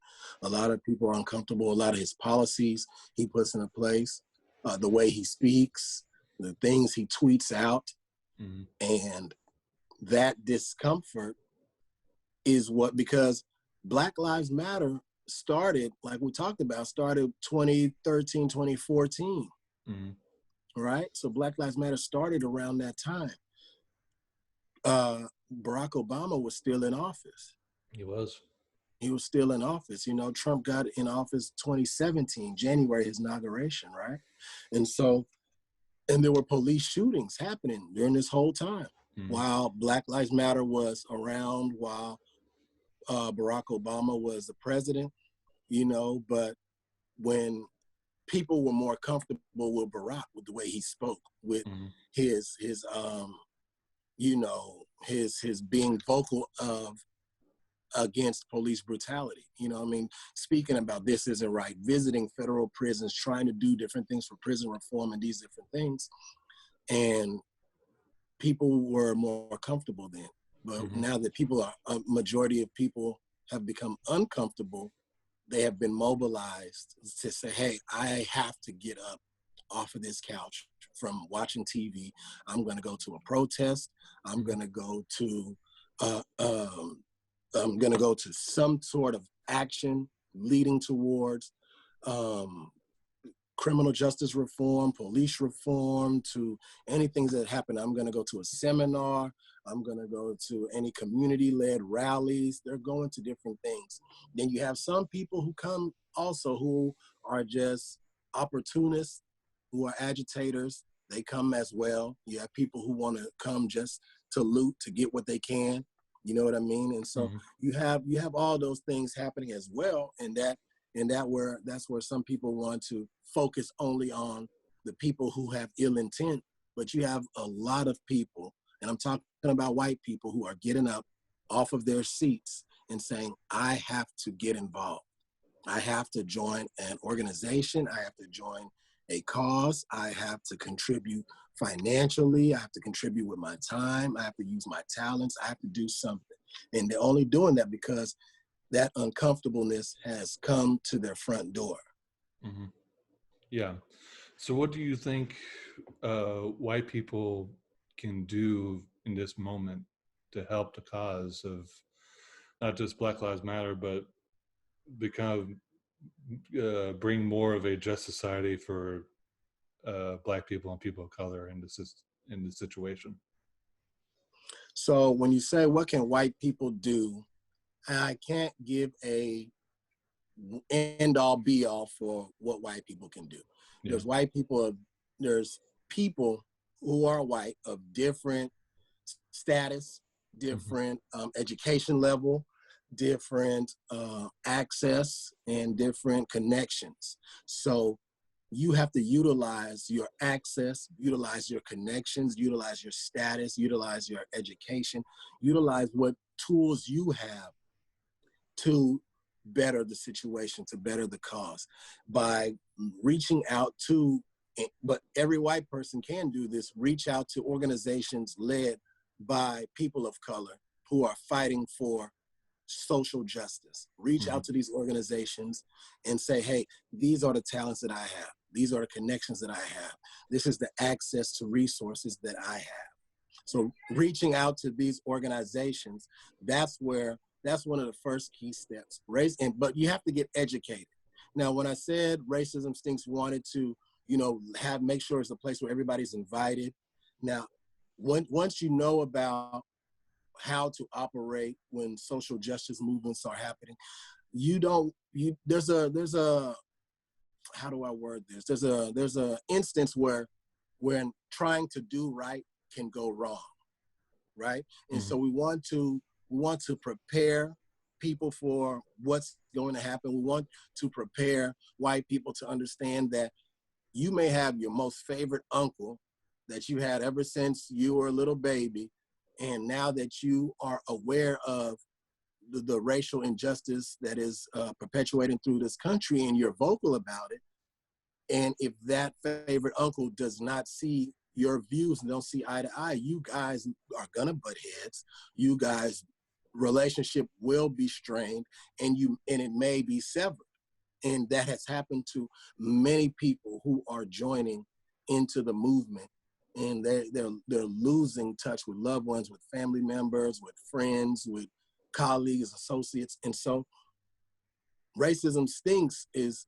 A lot of people are uncomfortable. A lot of his policies he puts into place, the way he speaks, the things he tweets out, Hmm. and that discomfort is because Black Lives Matter started, like we talked about, started 2013, 2014, Hmm. right? So Black Lives Matter started around that time. Barack Obama was still in office. He was. He was still in office. Trump got in office 2017, January, his inauguration, right? And so, and there were police shootings happening during this whole time Hmm. while Black Lives Matter was around, while Barack Obama was the president, but when people were more comfortable with Barack, with the way he spoke, with Hmm. his his being vocal of against police brutality. I mean, speaking about this isn't right, visiting federal prisons, trying to do different things for prison reform and these different things. And people were more comfortable then. But Hmm. now that a majority of people have become uncomfortable, they have been mobilized to say, hey, I have to get up off of this couch from watching TV. I'm going to go to a protest. I'm Hmm. going to go to uh, um, I'm going to go to some sort of action leading towards um, criminal justice reform, police reform, to anything that happen. I'm going to go to a seminar. I'm going to go to any community-led rallies. They're going to different things. Then you have some people who come also who are just opportunists, who are agitators. They come as well. You have people who want to come just to loot, to get what they can. You know what I mean? And so you have all those things happening as well. And that's where some people want to focus only on the people who have ill intent. But you have a lot of people, and I'm talking about white people, who are getting up off of their seats and saying, I have to get involved. I have to join an organization. I have to join a cause. I have to contribute financially. I have to contribute with my time. I have to use my talents. I have to do something. And they're only doing that because that uncomfortableness has come to their front door. Mm-hmm. Yeah. So what do you think white people can do in this moment to help the cause of not just Black Lives Matter, but become bring more of a just society for Black people and people of color in this situation? So when you say what can white people do, I can't give a end all be all for what white people can do. Yeah. There's people who are white of different status, different education level, different access, and different connections. So you have to utilize your access, utilize your connections, utilize your status, utilize your education, utilize what tools you have to better the situation, to better the cause by reaching out to, but every white person can do this, reach out to organizations led by people of color who are fighting for social justice. Reach out to these organizations and say, hey, these are the talents that I have. These are the connections that I have. This is the access to resources that I have. So reaching out to these organizations, that's one of the first key steps. But you have to get educated. Now, when I said Racism Stinks wanted to, make sure it's a place where everybody's invited. Now, once you know about how to operate when social justice movements are happening, there's a how do I word this? There's a instance where when trying to do right can go wrong, right? And so we want to prepare people for what's going to happen. We want to prepare white people to understand that you may have your most favorite uncle that you had ever since you were a little baby, and now that you are aware of the racial injustice that is perpetuating through this country and you're vocal about it, and if that favorite uncle does not see your views and don't see eye to eye, you guys are gonna butt heads. You guys' relationship will be strained, and it may be severed. And that has happened to many people who are joining into the movement, and they're losing touch with loved ones, with family members, with friends, with colleagues, associates. And so Racism Stinks has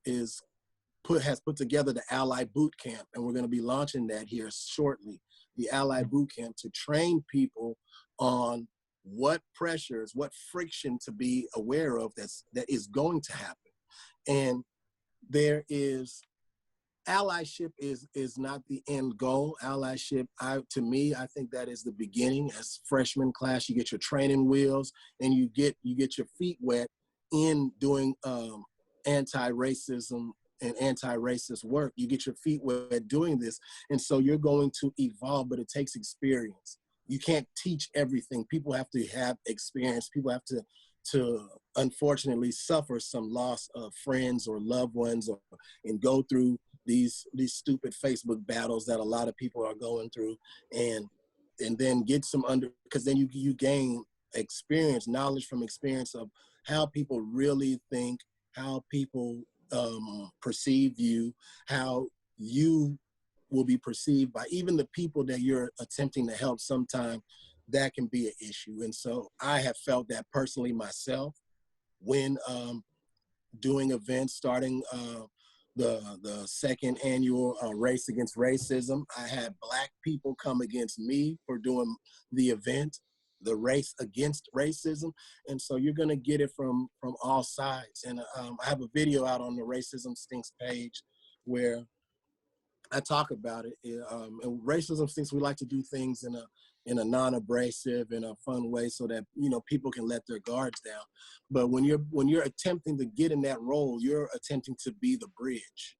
put together the Ally Boot Camp, and we're going to be launching that here shortly. The Ally Boot Camp, to train people on what pressures, what friction to be aware of that is going to happen. And there is allyship is not the end goal. Allyship, to me, I think that is the beginning. As freshman class, you get your training wheels and you get your feet wet in doing anti-racism and anti-racist work. You get your feet wet doing this. And so you're going to evolve, but it takes experience. You can't teach everything. People have to have experience. People have to unfortunately suffer some loss of friends or loved ones, and go through these stupid Facebook battles that a lot of people are going through, and then get because then you gain experience, knowledge from experience of how people really think, how people perceive you, how you will be perceived by even the people that you're attempting to help. Sometimes that can be an issue. And so I have felt that personally myself when doing events, starting the second annual Race Against Racism. I had Black people come against me for doing the event, the Race Against Racism. And so you're gonna get it from all sides. And I have a video out on the Racism Stinks page where I talk about it. And Racism Stinks, we like to do things in a non-abrasive, in a fun way, so that people can let their guards down. But when you're attempting to get in that role, you're attempting to be the bridge,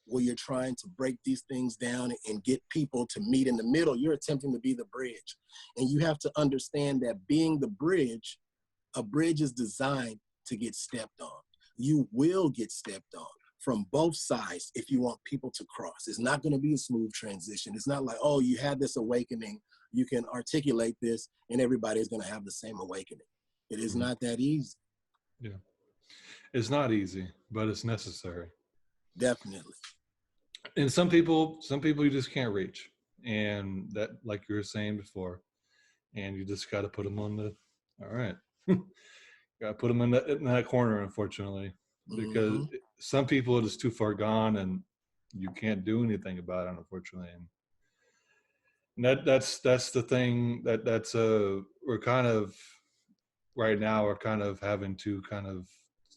where you're trying to break these things down and get people to meet in the middle. You're attempting to be the bridge, and you have to understand that being the bridge, a bridge is designed to get stepped on. You will get stepped on from both sides if you want people to cross. It's not going to be a smooth transition. It's not like, oh, you had this awakening, you can articulate this, and everybody's going to have the same awakening. It is not that easy. Yeah. It's not easy, but it's necessary. Definitely. And some people you just can't reach. And that, like you were saying before, and you just got to put them on all right. Got to put them in that corner, unfortunately, because some people are just too far gone and you can't do anything about it, unfortunately. And that's the thing we're kind of right now, we're kind of having to kind of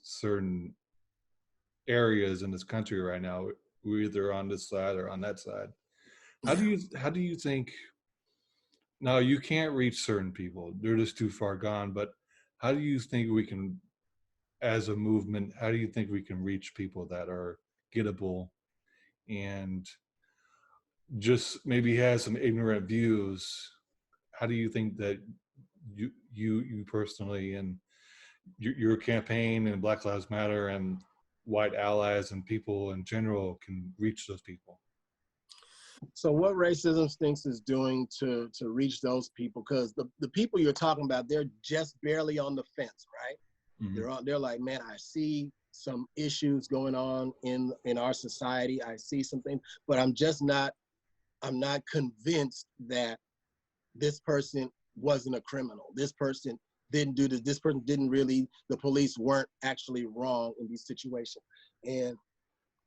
certain areas in this country right now. We're either on this side or on that side. How do you think, now you can't reach certain people, they're just too far gone, but how do you think we can, as a movement, how do you think we can reach people that are gettable and just maybe has some ignorant views? How do you think that you personally and your campaign and Black Lives Matter and white allies and people in general can reach those people? So what Racism Stinks is doing to reach those people, because the people you're talking about, they're just barely on the fence, right? Mm-hmm. They're like, man, I see some issues going on in our society. I see something, but I'm not convinced that this person wasn't a criminal. This person didn't do this. This person didn't really, the police weren't actually wrong in these situations. And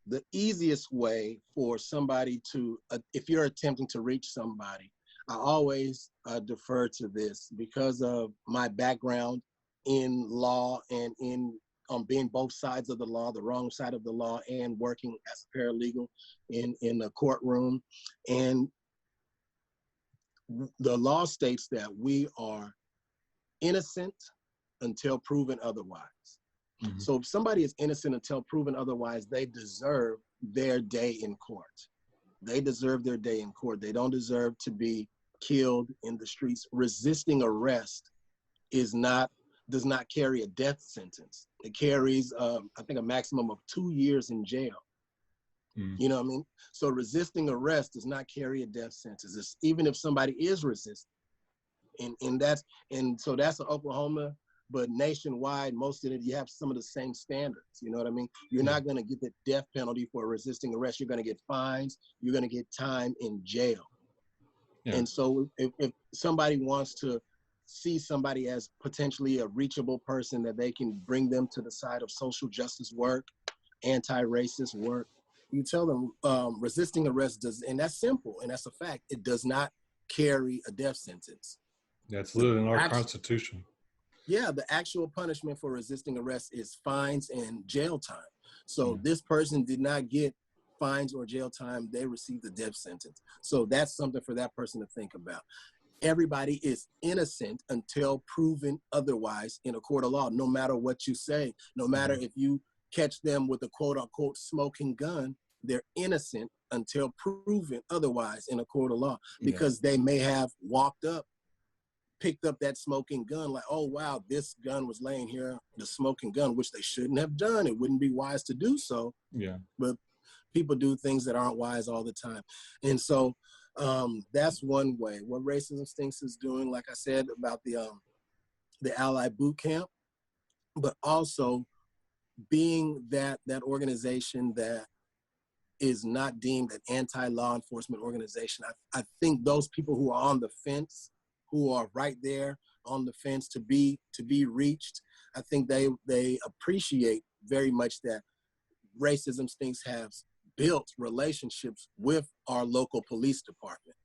the easiest way for somebody to, if you're attempting to reach somebody, I always defer to this because of my background in law and in being both sides of the law, the wrong side of the law, and working as a paralegal in the courtroom. And the law states that we are innocent until proven otherwise. Mm-hmm. So if somebody is innocent until proven otherwise, they deserve their day in court. They deserve their day in court. They don't deserve to be killed in the streets. Resisting arrest does not carry a death sentence. It carries, I think, a maximum of 2 years in jail. Mm. You know what I mean? So resisting arrest does not carry a death sentence. It's, even if somebody is resisting. And so that's in Oklahoma, but nationwide, most of it, you have some of the same standards. You know what I mean? You're not going to get the death penalty for resisting arrest. You're going to get fines. You're going to get time in jail. Yeah. And so if somebody wants to see somebody as potentially a reachable person, that they can bring them to the side of social justice work, anti-racist work, you tell them resisting arrest does, and that's simple, and that's a fact, it does not carry a death sentence. That's lived in our Constitution. Yeah, the actual punishment for resisting arrest is fines and jail time. So this person did not get fines or jail time, they received a death sentence. So that's something for that person to think about. Everybody is innocent until proven otherwise in a court of law, no matter what you say. No matter if you catch them with a quote unquote smoking gun, they're innocent until proven otherwise in a court of law, because they may have walked up, picked up that smoking gun, like, oh, wow, this gun was laying here, the smoking gun, which they shouldn't have done. It wouldn't be wise to do so. Yeah. But people do things that aren't wise all the time. And so that's one way. What Racism Stinks is doing, like I said, about the Ally Boot Camp, but also being that organization that is not deemed an anti-law enforcement organization. I think those people who are on the fence, who are right there on the fence to be reached, I think they appreciate very much that Racism Stinks has built relationships with our local police department,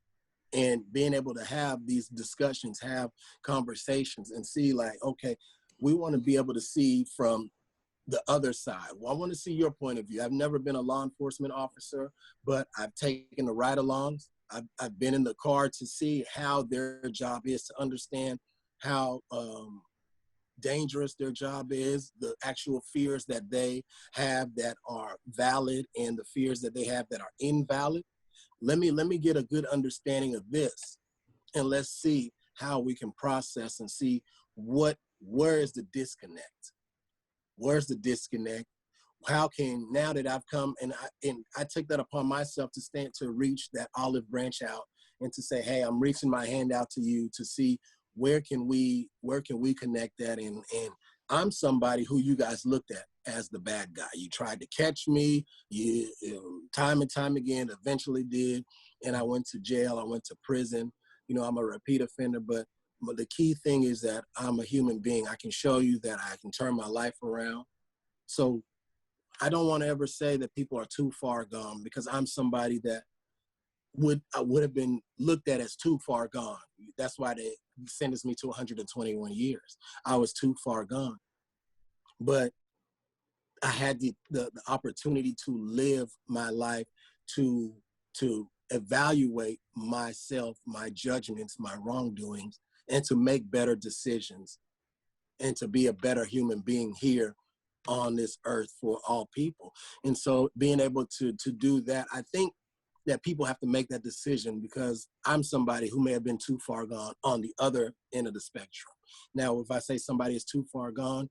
and being able to have these discussions, have conversations, and see like, okay, we want to be able to see from the other side. Well, I want to see your point of view. I've never been a law enforcement officer, but I've taken the ride-alongs. I've been in the car to see how their job is, to understand how dangerous their job is, the actual fears that they have that are valid, and the fears that they have that are invalid. Let me get a good understanding of this, and let's see how we can process and see where is the disconnect. Where's the disconnect? How can, now that I've come and I took that upon myself to stand, to reach that olive branch out and to say, hey, I'm reaching my hand out to you to see where can we connect that. And I'm somebody who you guys looked at as the bad guy. You tried to catch me, you time and time again, eventually did. And I went to jail, I went to prison. You know, I'm a repeat offender, but the key thing is that I'm a human being. I can show you that I can turn my life around. So I don't want to ever say that people are too far gone, because I'm somebody that would have been looked at as too far gone. That's why they sentenced me to 121 years. I was too far gone. But I had the opportunity to live my life, to evaluate myself, my judgments, my wrongdoings, and to make better decisions, and to be a better human being here on this earth for all people. And so being able to do that, I think that people have to make that decision, because I'm somebody who may have been too far gone on the other end of the spectrum. Now, if I say somebody is too far gone,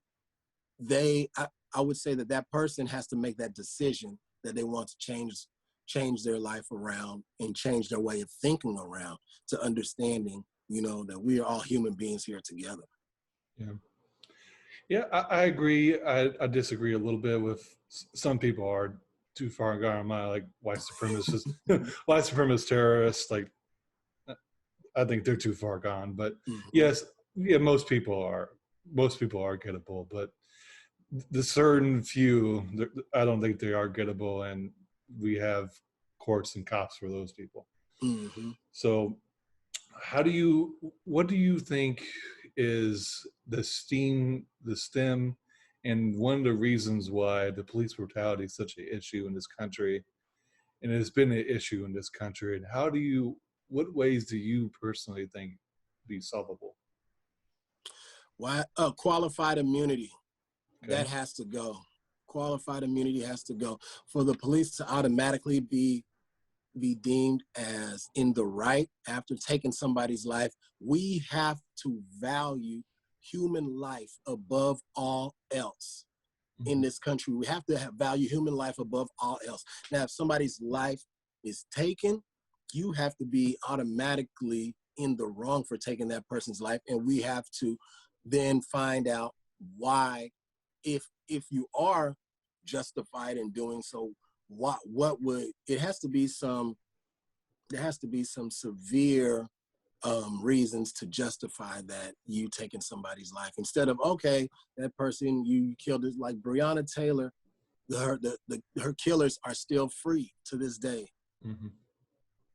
I would say that that person has to make that decision that they want to change their life around and change their way of thinking around, to understanding, you know, that we are all human beings here together. Yeah. Yeah, I agree. I disagree a little bit with some people are too far gone. My like white supremacists, white supremacist terrorists. Like I think they're too far gone. But Mm-hmm. yes, yeah, most people are. Most people are gettable, but the certain few, I don't think they are gettable, and we have courts and cops for those people. Mm-hmm. So what do you think is the stem and one of the reasons why the police brutality is such an issue in this country, and it's been an issue in this country, and what ways do you personally think be solvable? Why? Qualified immunity, Okay. that has to go. Qualified immunity has to go. For the police to automatically be deemed as in the right after taking somebody's life, we have to value human life above all else. In Mm-hmm. this country, we have to value human life above all else. Now, if somebody's life is taken, you have to be automatically in the wrong for taking that person's life, and we have to then find out why. If you are justified in doing so, what would it has to be some there has to be some severe reasons to justify that you taking somebody's life, instead of, okay, that person you killed is like Breonna Taylor. Her killers are still free to this day, Mm-hmm.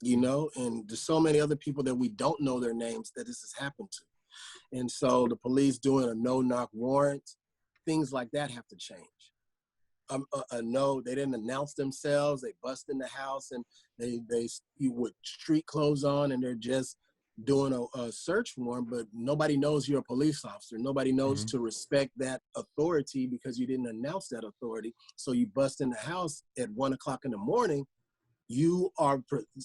you know, and there's so many other people that we don't know their names that this has happened to. And so the police doing a no-knock warrant, things like that have to change. No, they didn't announce themselves. They bust in the house and they you with street clothes on, and they're just doing a search warrant, but nobody knows you're a police officer. Nobody knows Mm-hmm. to respect that authority because you didn't announce that authority. So you bust in the house at 1 o'clock in the morning. You are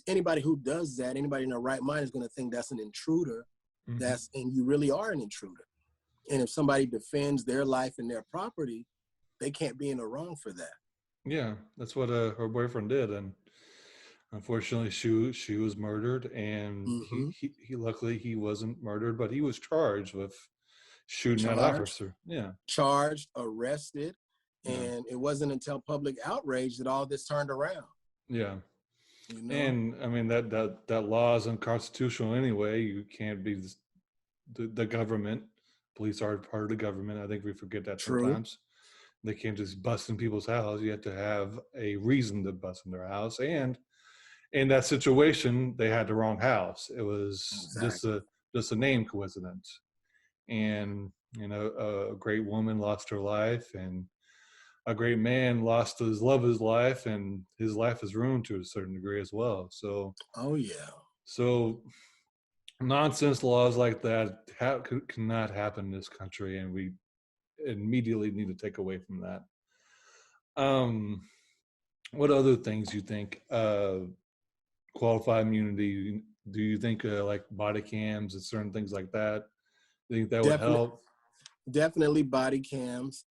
anybody who does that, anybody in their right mind is going to think that's an intruder. Mm-hmm. And you really are an intruder. And if somebody defends their life and their property, they can't be in the wrong for that. Yeah, that's what her boyfriend did, and unfortunately, she was murdered, and Mm-hmm. he luckily he wasn't murdered, but he was charged with shooting that Charged, officer. Yeah, arrested, yeah, and it wasn't until public outrage that all this turned around. yeah. You know, And I mean that law is unconstitutional anyway. You can't be the government. Police are part of the government. I think we forget that true. sometimes. They can't just bust in people's house. You have to have a reason to bust in their house. And in that situation, they had the wrong house. It was Exactly. just a name coincidence. And a great woman lost her life, and a great man lost his love of his life, and his life is ruined to a certain degree as well. Oh yeah. So nonsense laws like that cannot happen in this country, and we immediately need to take away from that. Um, what other things you think qualified immunity? Do you think like body cams and certain things like that? Do you think that would Definitely, help? definitely body cams.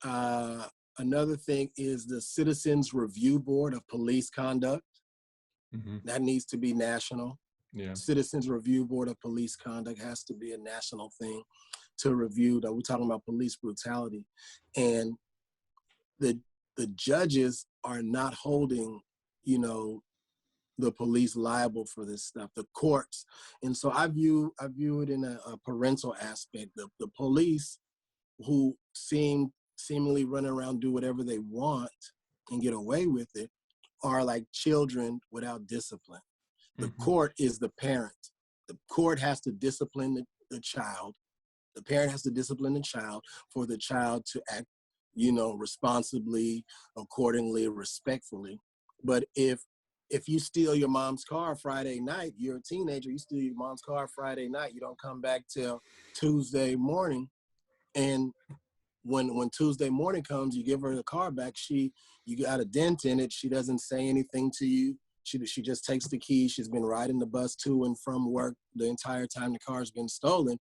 Another thing is the Citizens Review Board of Police Conduct. Hmm. That needs to be national. Yeah. Citizens Review Board of Police Conduct has to be a national thing to review. That we're talking about police brutality, and the the judges are not holding, you know, the police liable for this stuff. The courts, and so I view it in a parental aspect. The police who seemingly run around do whatever they want and get away with it are like children without discipline. The Hmm. court is the parent. The court has to discipline the child. The parent has to discipline the child for the child to act, responsibly, accordingly, respectfully. But if you steal your mom's car Friday night, you're a teenager, you steal your mom's car Friday night, you don't come back till Tuesday morning, and when Tuesday morning comes, you give her the car back. You got a dent in it. She doesn't say anything to you. She just takes the keys. She's been riding the bus to and from work the entire time the car's been stolen.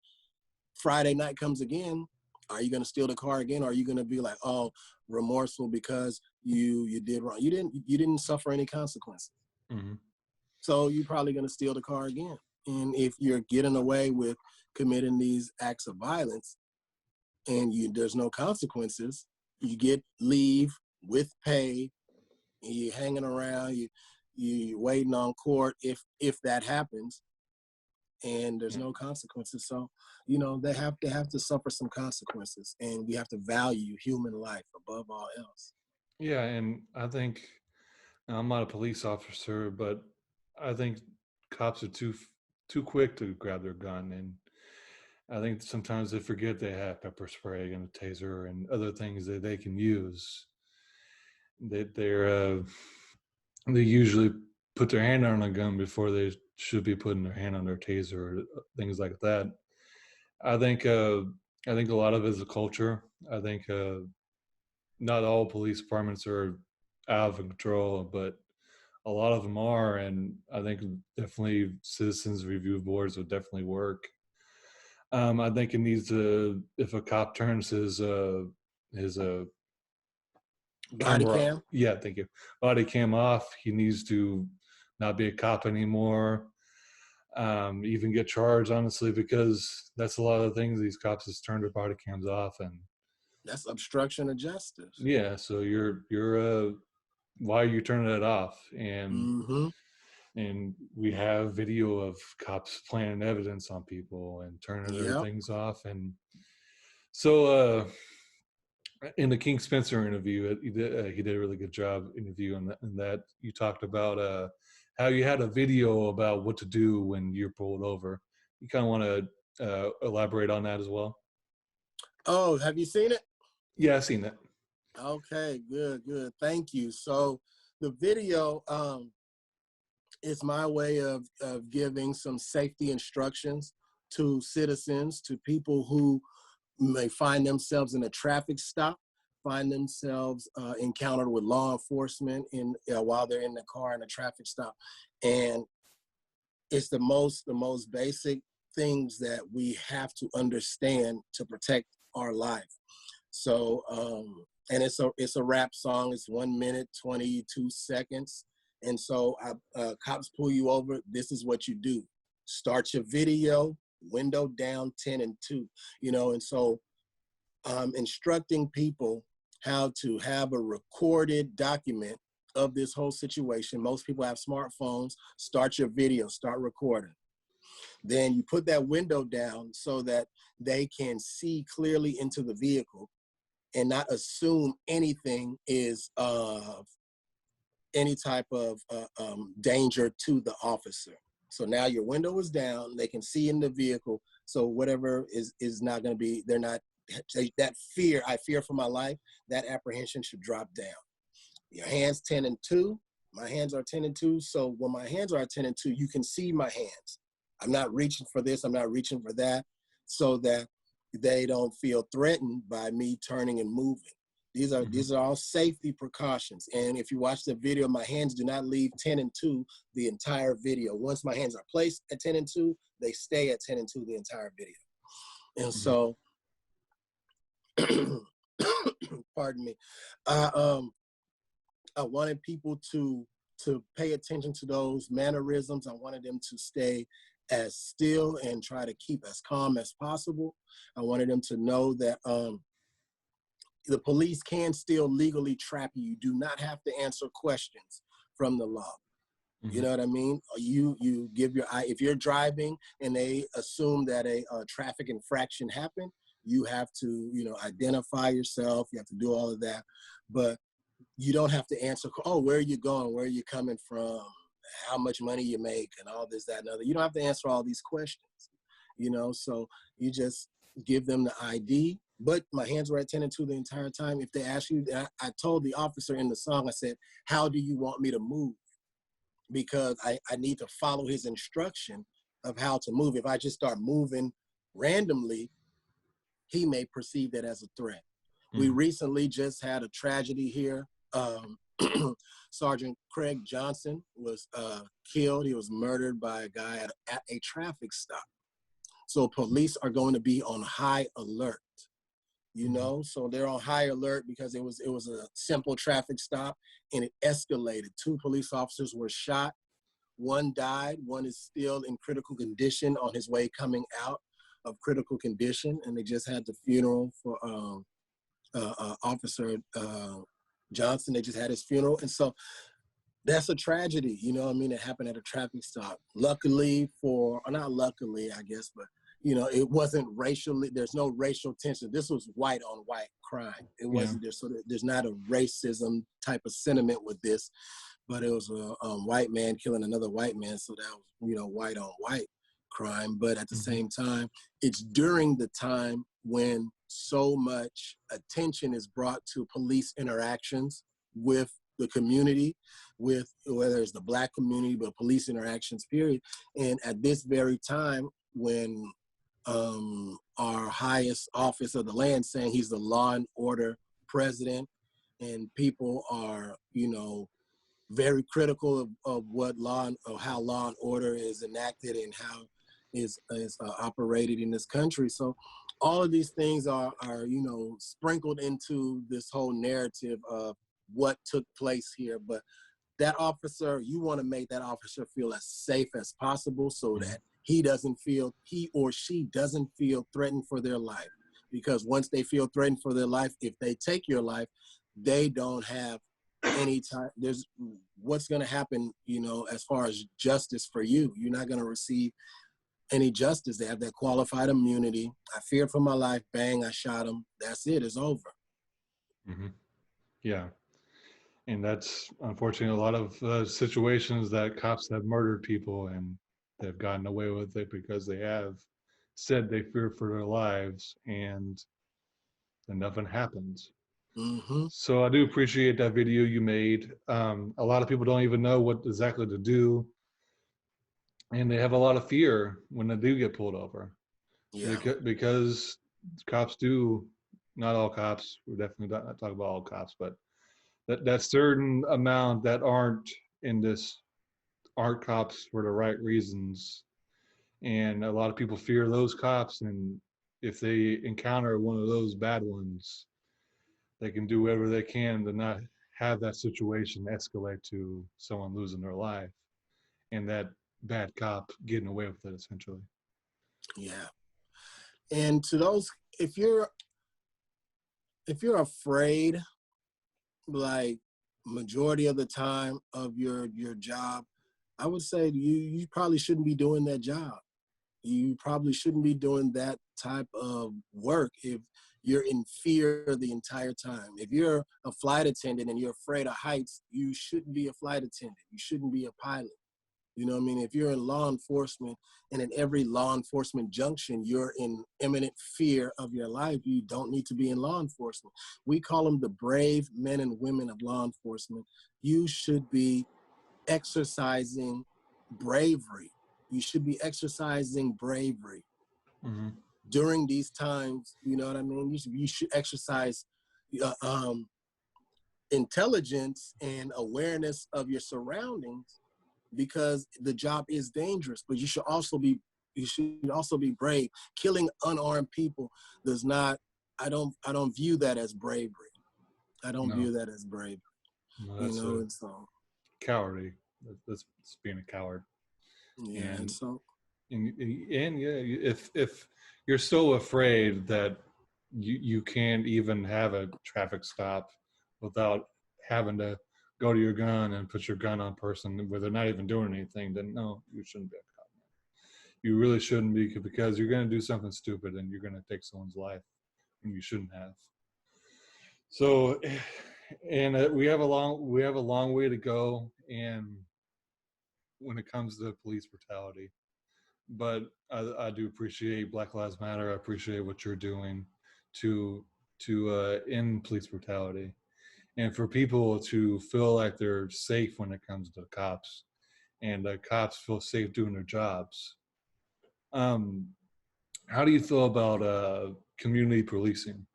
Friday night comes again. Are you gonna steal the car again? Or are you gonna be like, oh, remorseful because you did wrong? You didn't suffer any consequences. Hmm. So you're probably gonna steal the car again. And if you're getting away with committing these acts of violence, and there's no consequences, you get leave with pay, and you're hanging around, you're waiting on court if that happens, and there's Yeah. no consequences. So they have to suffer some consequences, and we have to value human life above all else. Yeah, and I think I'm not a police officer, but I think cops are too quick to grab their gun, and I think sometimes they forget they have pepper spray and a taser and other things that they can use. They usually put their hand on a gun before they should be putting their hand on their taser or things like that. I think uh, I think a lot of it is a culture. I think not all police departments are out of control, but a lot of them are, and I think definitely citizens review boards would definitely work. I think it needs to, if a cop turns his Body camera, cam. yeah, thank you, body cam off, he needs to not be a cop anymore. Even get charged, honestly, because that's a lot of things. These cops just turn their body cams off, and That's obstruction of justice. yeah, so you're why are you turning it off? Mm-hmm. And we have video of cops planting evidence on people and turning their Yep. things off. And so in the King Spencer interview, he did a really good job interviewing that you talked about how you had a video about what to do when you're pulled over. You kind of want to elaborate on that as well? Oh, have you seen it? Yeah, I've seen that. Okay, good, good. Thank you. So the video is my way of giving some safety instructions to citizens, to people who may find themselves in a traffic stop, find themselves encountered with law enforcement while they're in the car in a traffic stop. And it's the most basic things that we have to understand to protect our life. So and it's a rap song. It's 1 minute 22 seconds. And so cops pull you over. This is what you do: start your video, window down, 10 and 2. And so instructing people how to have a recorded document of this whole situation. Most people have smartphones. Start your video, start recording. Then you put that window down so that they can see clearly into the vehicle. and not assume anything is any type of danger to the officer. So now your window is down, they can see in the vehicle. So whatever is not going to be, they're not, that fear, I fear for my life, that apprehension should drop down. Your hands 10 and 2, my hands are 10 and 2. So when my hands are 10 and 2, you can see my hands. I'm not reaching for this, I'm not reaching for that, so that they don't feel threatened by me turning and moving. These are all safety precautions. And if you watch the video, my hands do not leave 10 and 2 the entire video. Once my hands are placed at 10 and 2, they stay at 10 and 2 the entire video. And so, pardon me, I wanted people to pay attention to those mannerisms. I wanted them to stay as still and try to keep as calm as possible. I wanted them to know that the police can still legally trap you. You do not have to answer questions from the law. You know what I mean? You give your eye. If you're driving and they assume that a traffic infraction happened, you have to, identify yourself. You have to do all of that. But you don't have to answer, oh, where are you going? Where are you coming from? How much money you make and all this, that, and other. You don't have to answer all these questions, so you just give them the ID. But my hands were at 10 and 2 the entire time. If they ask you, I told the officer in the song, I said, how do you want me to move? Because I need to follow his instruction of how to move. If I just start moving randomly, he may perceive that as a threat. We recently just had a tragedy here. Sergeant Craig Johnson was killed. He was murdered by a guy at a traffic stop. So police are going to be on high alert, so they're on high alert because it was a simple traffic stop and it escalated. 2 police officers were shot. 1 died. 1 is still in critical condition on his way coming out of critical condition. And they just had the funeral for Officer Johnson. They just had his funeral. And so that's a tragedy, it happened at a traffic stop. Luckily or not luckily, I guess, but it wasn't racially, there's no racial tension. This was white on white crime. It wasn't there's not a racism type of sentiment with this, but it was a white man killing another white man. So that was, white on white crime. But at the same time, it's during the time when so much attention is brought to police interactions with the community, with whether it's the Black community, but police interactions, period. And at this very time, when our highest office of the land saying he's the law and order president, and people are, very critical of what how law and order is enacted and how is operated in this country. So all of these things are sprinkled into this whole narrative of what took place here. But that officer, you want to make that officer feel as safe as possible so that he or she doesn't feel threatened for their life. Because once they feel threatened for their life, if they take your life, they don't have any time. There's what's going to happen, as far as justice for you. You're not going to receive any justice. They have that qualified immunity. I feared for my life. Bang, I shot him. That's it. It's over. Yeah. And that's unfortunately a lot of situations that cops have murdered people and they've gotten away with it because they have said they fear for their lives and then nothing happens. So I do appreciate that video you made. A lot of people don't even know what exactly to do. And they have a lot of fear when they do get pulled over. Yeah. Because cops do, not all cops, we're definitely not talking about all cops, but that certain amount that aren't in this aren't cops for the right reasons. And a lot of people fear those cops. And if they encounter one of those bad ones, they can do whatever they can to not have that situation escalate to someone losing their life and that bad cop getting away with it, essentially. Yeah. And to those, if you're afraid, like majority of the time of your job, I would say you probably shouldn't be doing that job. You probably shouldn't be doing that type of work. If you're in fear the entire time. If you're a flight attendant and you're afraid of heights, you shouldn't be a flight attendant. You shouldn't be a pilot. You know what I mean? If you're in law enforcement and in every law enforcement junction, you're in imminent fear of your life, you don't need to be in law enforcement. We call them the brave men and women of law enforcement. You should be exercising bravery. You should be exercising bravery Mm-hmm. during these times. You know what I mean? You should exercise uh, um, intelligence and awareness of your surroundings, because the job is dangerous. But you should also be brave. Killing unarmed people does not. I don't view that as bravery. I don't No, view that as bravery. no, You that's know, a and so cowardly. That's being a coward. yeah, and And so and yeah, if you're so afraid that you can't even have a traffic stop without having to go to your gun and put your gun on a person where they're not even doing anything, then no, you shouldn't be a cop. You really shouldn't be, because you're going to do something stupid and you're going to take someone's life when you shouldn't have. So, and we have a long way to go, and when it comes to police brutality. But I do appreciate Black Lives Matter. I appreciate what you're doing to end police brutality, and for people to feel like they're safe when it comes to cops, and cops feel safe doing their jobs. Um, how do you feel about community policing?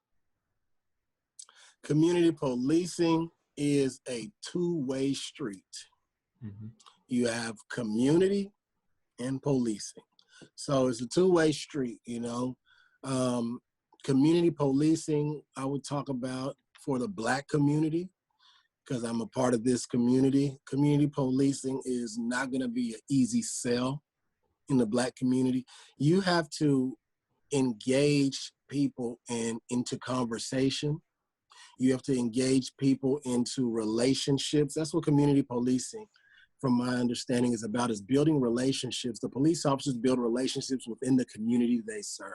community policing is a two-way street. Mm-hmm. You have community and policing. So it's a two-way street, you know. Um, Community policing, I would talk about for the Black community, because I'm a part of this community. Community policing is not going to be an easy sell in the Black community. You have to engage people into conversation. You have to engage people into relationships. That's what community policing, from my understanding, is about, is building relationships. The police officers build relationships within the community they serve.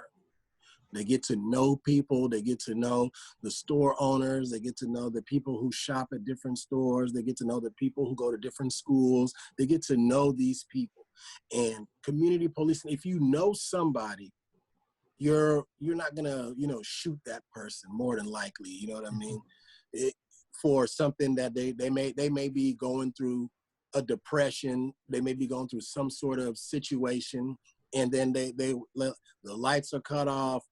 They get to know people. They get to know the store owners. They get to know the people who shop at different stores. They get to know the people who go to different schools. They get to know these people. And community policing, if you know somebody, you're not gonna shoot that person, more than likely. You know what I mean? It, for something that they may be going through a depression. They may be going through some sort of situation, and then the lights are cut off.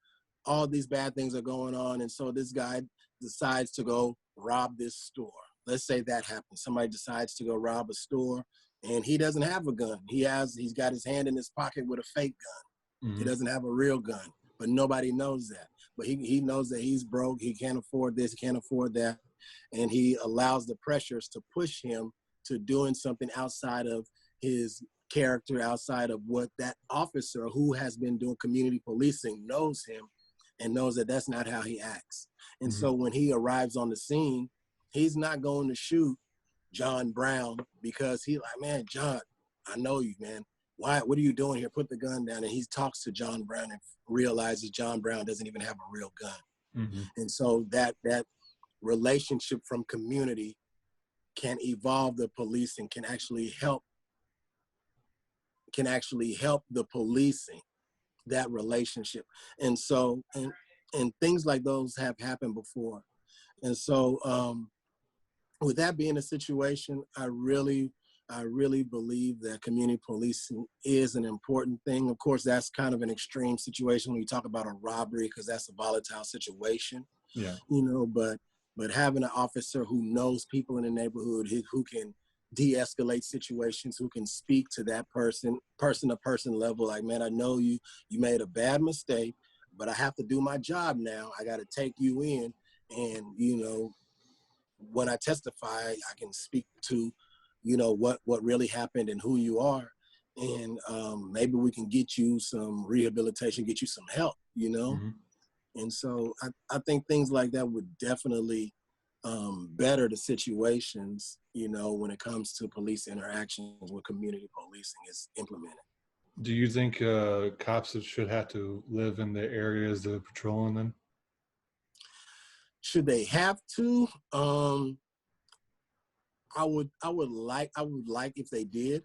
All these bad things are going on, and so this guy decides to go rob this store. Let's say that happens. Somebody decides to go rob a store, and he doesn't have a gun. He's got his hand in his pocket with a fake gun. He Mm-hmm. doesn't have a real gun, but nobody knows that. But he knows that he's broke. He can't afford this. He can't afford that. And he allows the pressures to push him to doing something outside of his character, outside of what that officer who has been doing community policing knows him, and knows that that's not how he acts. And Mm-hmm. so when he arrives on the scene, he's not going to shoot John Brown, because he like, man, John, I know you, man. What are you doing here? Put the gun down. And he talks to John Brown and realizes John Brown doesn't even have a real gun. Mm-hmm. And so that relationship from community can evolve the police, and can actually help the policing, that relationship. And so and things like those have happened before. And so with that being a situation, I really believe that community policing is an important thing. Of course, that's kind of an extreme situation when you talk about a robbery, because that's a volatile situation, Yeah. but having an officer who knows people in the neighborhood, who can de-escalate situations, who can speak to that person to person level, like, man, I know you made a bad mistake, but I have to do my job now. I got to take you in, and when I testify, I can speak to, what really happened and who you are. And maybe we can get you some rehabilitation, get you some help. Mm-hmm. And so I think things like that would definitely better the situations, when it comes to police interactions when community policing is implemented. Do you think cops should have to live in the areas they're patrolling in? Should they have to? I would like if they did.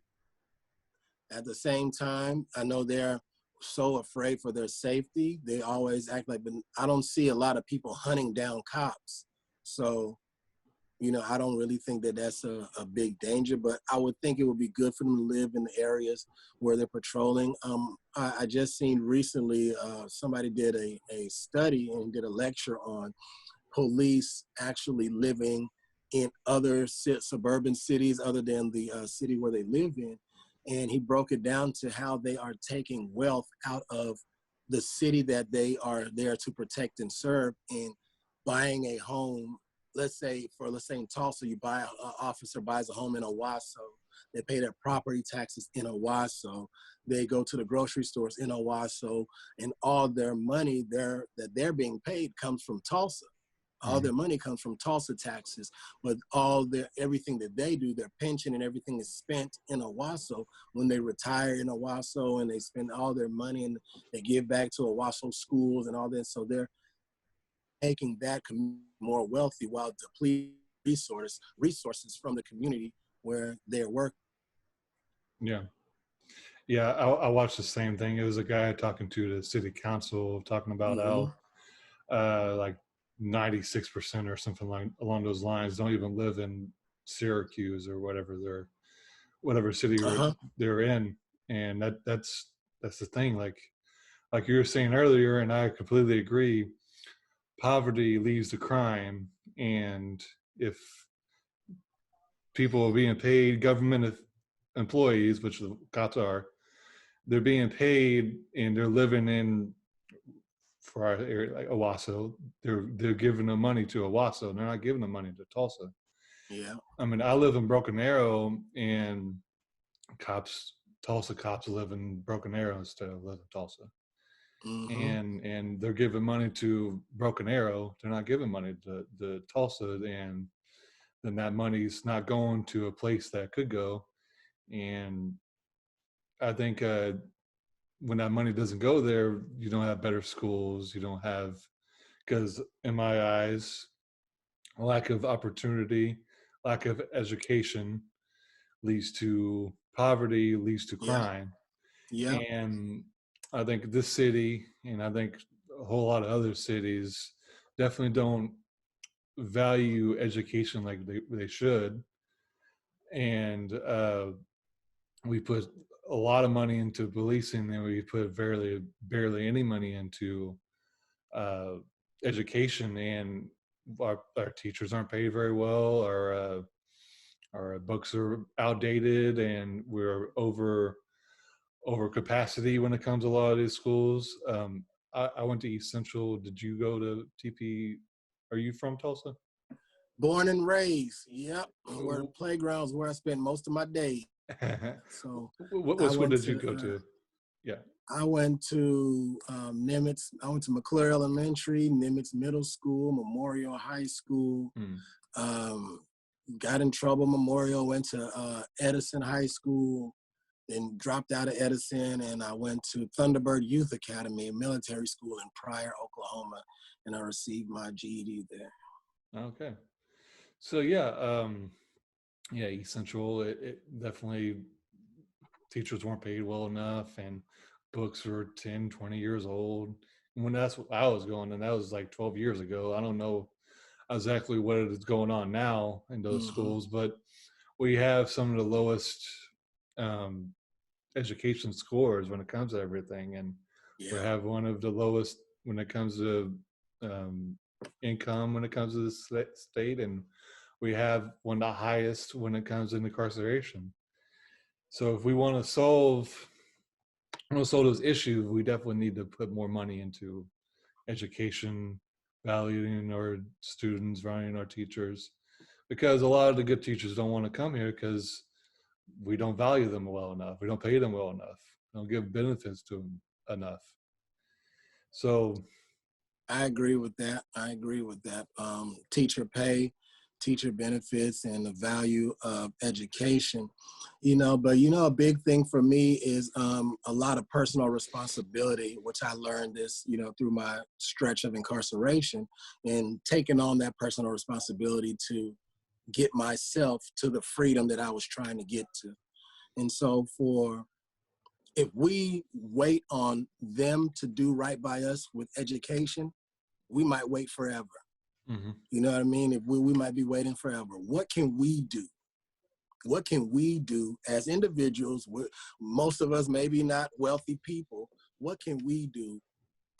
At the same time, I know they're so afraid for their safety. They always act like, but I don't see a lot of people hunting down cops. So, I don't really think that that's a big danger, but I would think it would be good for them to live in the areas where they're patrolling. I just seen recently, somebody did a study and did a lecture on police actually living in other suburban cities other than the city where they live in. And he broke it down to how they are taking wealth out of the city that they are there to protect and serve, and buying a home. Let's say in Tulsa, an officer buys a home in Owasso. They pay their property taxes in Owasso. They go to the grocery stores in Owasso, and all their money that they're being paid comes from Tulsa. All Mm. their money comes from Tulsa taxes, but everything that they do, their pension and everything is spent in Owasso. When they retire in Owasso, and they spend all their money and they give back to Owasso schools and all this, so they're making that more wealthy while depleting resources from the community where they're working. Yeah. Yeah, I watched the same thing. It was a guy talking to the city council, talking about Mm-hmm. how like 96% or something like along those lines don't even live in Syracuse or whatever city Uh-huh. they're in, and that's the thing. Like you were saying earlier, and I completely agree. Poverty leads to crime, and if people are being paid, government employees, which the cops are, they're being paid and they're living in, for our area like Owasso, they're giving the money to Owasso. They're not giving the money to Tulsa. Yeah. I mean, I live in Broken Arrow, and cops, Tulsa cops live in Broken Arrow instead of live in Tulsa. Mm-hmm. And they're giving money to Broken Arrow. They're not giving money to Tulsa, and then that money's not going to a place that could go. And I think when that money doesn't go there, you don't have better schools. You don't have, because in my eyes, lack of opportunity, lack of education leads to poverty, leads to Yeah. crime. Yeah. And I think this city, and I think a whole lot of other cities, definitely don't value education like they should. And we put a lot of money into policing, and we put barely any money into uh, education, and our teachers aren't paid very well. Our books are outdated, and we're over capacity when it comes to a lot of these schools. I went to East Central. Did you go to TP? Are you from Tulsa? Born and raised. Yep. Where the playgrounds where I spent most of my day. So What I school went did you to go to? Yeah. I went to Nimitz. I went to McClure Elementary, Nimitz Middle School, Memorial High School. Hmm. Um, got in trouble. Memorial. Went to Edison High School. Then dropped out of Edison, and I went to Thunderbird Youth Academy, a military school in Pryor, Oklahoma, and I received my GED there. Okay. So yeah, yeah, East Central. It definitely, teachers weren't paid well enough, and books were 10, 20 years old. And when that's what I was going, and that was like 12 years ago. I don't know exactly what is going on now in those Mm-hmm. schools, but we have some of the lowest um, education scores when it comes to everything, and we Yeah. have one of the lowest when it comes to um, income when it comes to the state, and we have one of the highest when it comes to incarceration. So if we want to solve those issues, we definitely need to put more money into education, valuing our students, valuing our teachers, because a lot of the good teachers don't want to come here because we don't value them well enough. We don't pay them well enough. We don't give benefits to them enough. So, I agree with that. I agree with that. Teacher pay, teacher benefits and the value of education, but a big thing for me is a lot of personal responsibility, which I learned this, through my stretch of incarceration, and taking on that personal responsibility to get myself to the freedom that I was trying to get to. And so if we wait on them to do right by us with education, we might wait forever. Mm-hmm. You know what I mean? If we might be waiting forever. What can we do? What can we do as individuals? Most of us maybe not wealthy people. What can we do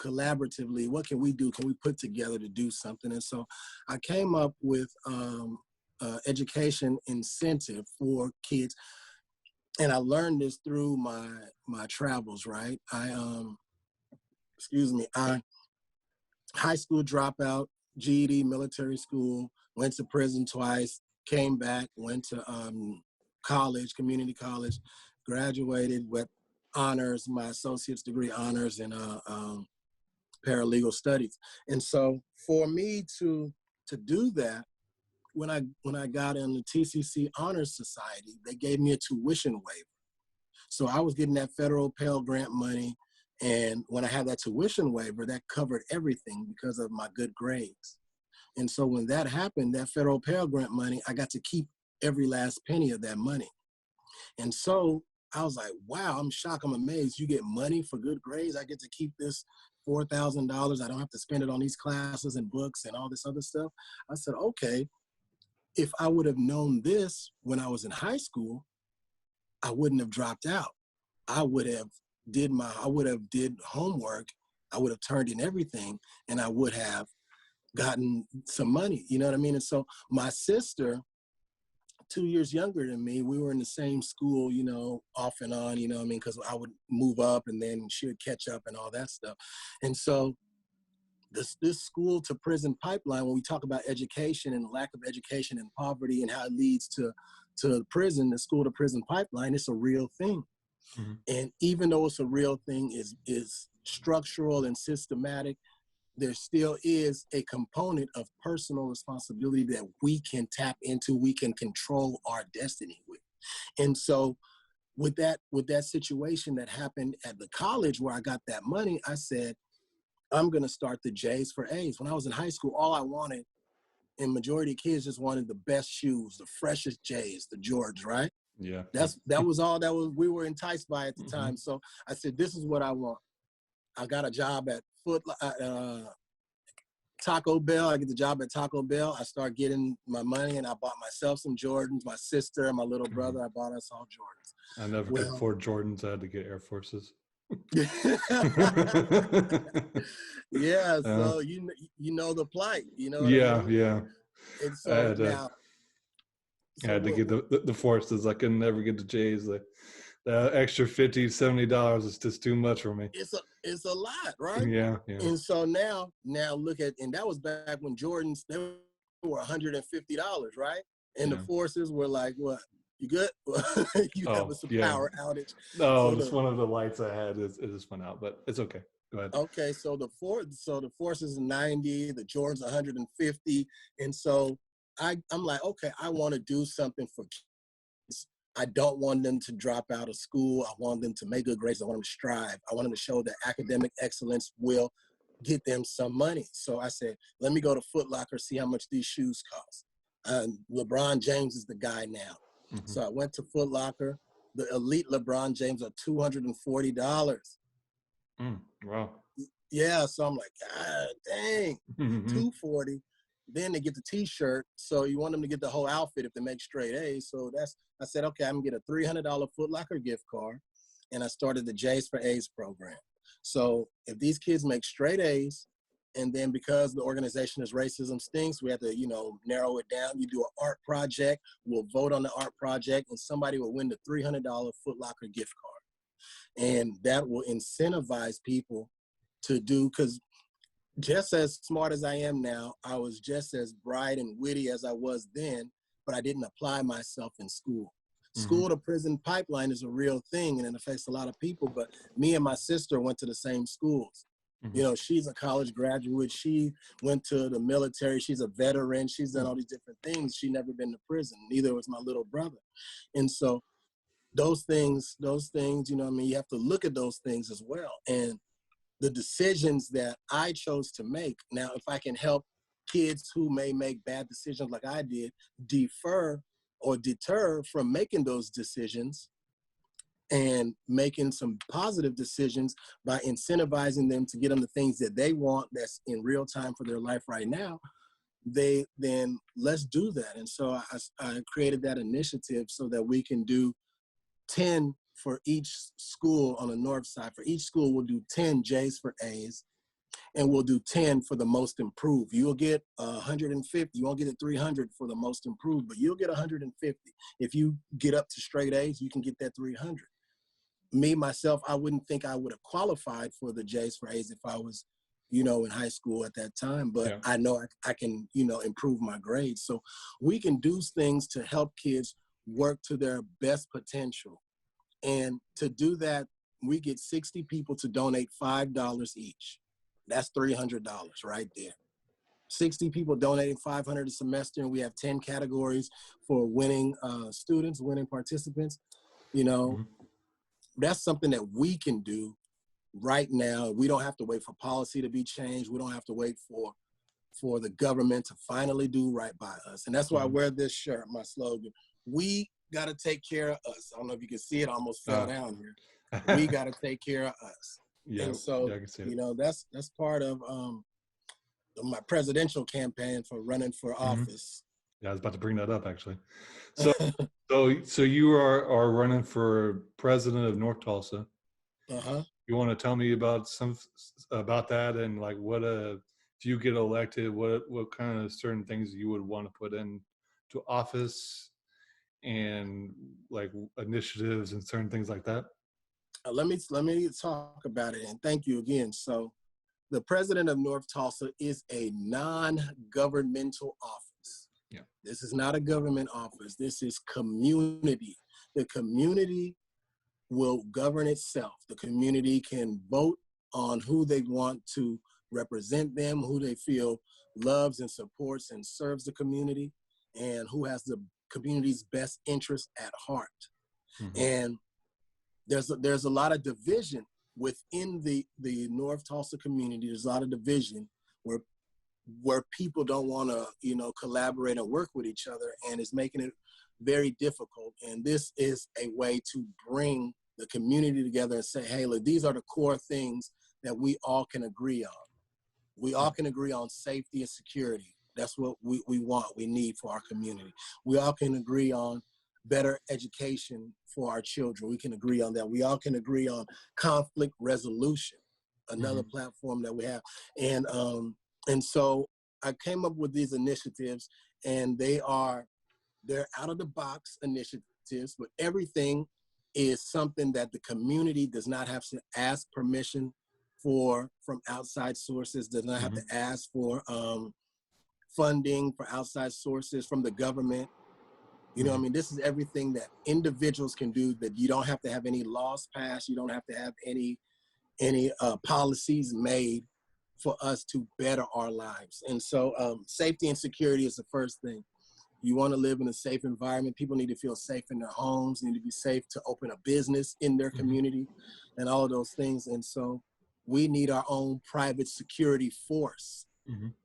collaboratively? What can we do? Can we put together to do something? And so I came up with education incentive for kids. And I learned this through my travels, right? I high school dropout, GED, military school, went to prison twice, came back, went to college, community college, graduated with honors, my associate's degree honors in paralegal studies. And so for me to do that, when I got in the TCC Honors Society, they gave me a tuition waiver. So I was getting that federal Pell Grant money. And when I had that tuition waiver, that covered everything because of my good grades. And so when that happened, that federal Pell Grant money, I got to keep every last penny of that money. And so I was like, wow, I'm shocked, I'm amazed. You get money for good grades. I get to keep this $4,000. I don't have to spend it on these classes and books and all this other stuff. I said, okay, if I would have known this when I was in high school, I wouldn't have dropped out. I would have did homework. I would have turned in everything, and I would have gotten some money. You know what I mean? And so my sister, 2 years younger than me, we were in the same school, off and on, because I would move up and then she would catch up and all that stuff. And so this school to prison pipeline, when we talk about education and lack of education and poverty and how it leads to prison, the school to prison pipeline, it's a real thing. Mm-hmm. And even though it's a real thing, is structural and systematic, there still is a component of personal responsibility that we can tap into, we can control our destiny with. And so with that situation that happened at the college where I got that money, I said, I'm going to start the J's for A's. When I was in high school, all I wanted, and majority of kids just wanted the best shoes, the freshest J's, the Jordans, right? Yeah. That was all we were enticed by at the mm-hmm. time. So I said, this is what I want. I got a job at Taco Bell. I get the job at Taco Bell. I start getting my money, and I bought myself some Jordans. My sister and my little brother, I bought us all Jordans. I never could afford Jordans. I had to get Air Forces. Yeah, so you know the plight, Yeah, I mean? Yeah. And so I had to get the Forces. I couldn't never get the J's. The extra $50-$70 is just too much for me. It's a lot, right? Yeah. And so now look at, and that was back when Jordans, they were $150, right? And the Forces were like, what? You good? You have a power outage. No, just one of the lights I had it just went out, but it's okay. Go ahead. Okay, so the Forces 90, the Jordans 150, and so I'm like, okay, I want to do something for kids. I don't want them to drop out of school. I want them to make good grades. I want them to strive. I want them to show that academic excellence will get them some money. So I said, let me go to Foot Locker, see how much these shoes cost. LeBron James is the guy now. Mm-hmm. So I went to Foot Locker. The elite LeBron James are $240. Wow. Yeah, so I'm like, God dang, $240. Then they get the T-shirt. So you want them to get the whole outfit if they make straight A's. So I said, okay, I'm gonna get a $300 Foot Locker gift card, and I started the J's for A's program. So if these kids make straight A's, and then because the organization is Racism Stinks, we have to, narrow it down. You do an art project, we'll vote on the art project, and somebody will win the $300 Foot Locker gift card. And that will incentivize people to do, because just as smart as I am now, I was just as bright and witty as I was then, but I didn't apply myself in school. Mm-hmm. School to prison pipeline is a real thing, and it affects a lot of people, but me and my sister went to the same schools. Mm-hmm. You know, she's a college graduate. She went to the military. She's a veteran. She's done all these different things. She never been to prison. Neither was my little brother. And so those things, you know what I mean? You have to look at those things as well. And the decisions that I chose to make, now, if I can help kids who may make bad decisions like I did, defer or deter from making those decisions and making some positive decisions by incentivizing them to get them the things that they want that's in real time for their life right now, then let's do that. And so I created that initiative so that we can do 10 for each school on the north side. For each school, we'll do 10 J's for A's, and we'll do 10 for the most improved. You'll get 150. You won't get a 300 for the most improved, but you'll get 150. If you get up to straight A's, you can get that 300. Me, myself, I wouldn't think I would have qualified for the J's for A's if I was, you know, in high school at that time, but Yeah. I know I can, you know, improve my grades. So we can do things to help kids work to their best potential. And to do that, we get 60 people to donate $5 each. That's $300 right there. 60 people donating $500 a semester, and we have 10 categories for winning students, winning participants. You know, Mm-hmm. that's something that we can do right now. We don't have to wait for policy to be changed. We don't have to wait for the government to finally do right by us. And that's why I wear this shirt, my slogan. We got to take care of us. I don't know if you can see it. I almost fell down here. We got to take care of us. Yeah, and so, I can see it. you know, that's part of my presidential campaign for running for office. Yeah, I was about to bring that up actually. So, so you are running for president of North Tulsa. Uh-huh. You want to tell me about about that, and like what if you get elected, what kind of certain things you would want to put into office, and like initiatives and certain things like that? Let me talk about it, and thank you again. So the president of North Tulsa is a non-governmental office. Yeah. This is not a government office. This is community. The community will govern itself. The community can vote on who they want to represent them, who they feel loves and supports and serves the community, and who has the community's best interest at heart. Mm-hmm. And there's a lot of division within the North Tulsa community. There's a lot of division where people don't want to, you know, collaborate and work with each other, and it's making it very difficult. And this is a way to bring the community together and say, hey, look, these are the core things that we all can agree on. We all can agree on safety and security. That's what we want, we need for our community. We all can agree on better education for our children. We can agree on that. We all can agree on conflict resolution, another platform that we have. And so I came up with these initiatives, and they're out of the box initiatives, but everything is something that the community does not have to ask permission for from outside sources, does not have to ask for funding for outside sources from the government. You know what I mean? This is everything that individuals can do, that you don't have to have any laws passed. You don't have to have any policies made for us to better our lives. And so safety and security is the first thing. You want to live in a safe environment. People need to feel safe in their homes, need to be safe to open a business in their community and all of those things. And so we need our own private security force.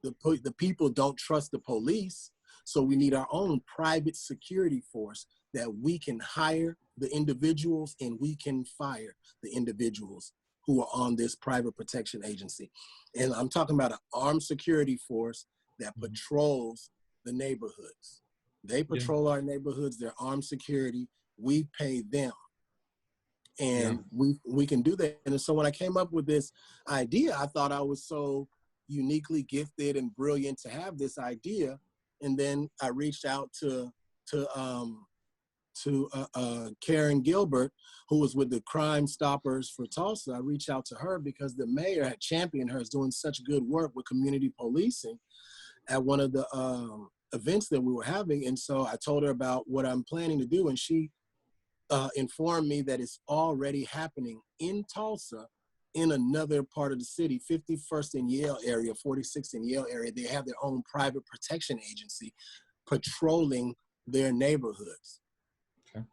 The people don't trust the police. So we need our own private security force that we can hire the individuals and we can fire the individuals who are on this private protection agency. And I'm talking about an armed security force that patrols the neighborhoods. They patrol our neighborhoods, they're armed security, we pay them. And we can do that. And so when I came up with this idea, I thought I was so uniquely gifted and brilliant to have this idea. And then I reached out to Karen Gilbert, who was with the Crime Stoppers for Tulsa. I reached out to her because the mayor had championed her as doing such good work with community policing at one of the events that we were having. And so I told her about what I'm planning to do, and she informed me that it's already happening in Tulsa in another part of the city, 51st and Yale area, 46th and Yale area, they have their own private protection agency patrolling their neighborhoods. Okay.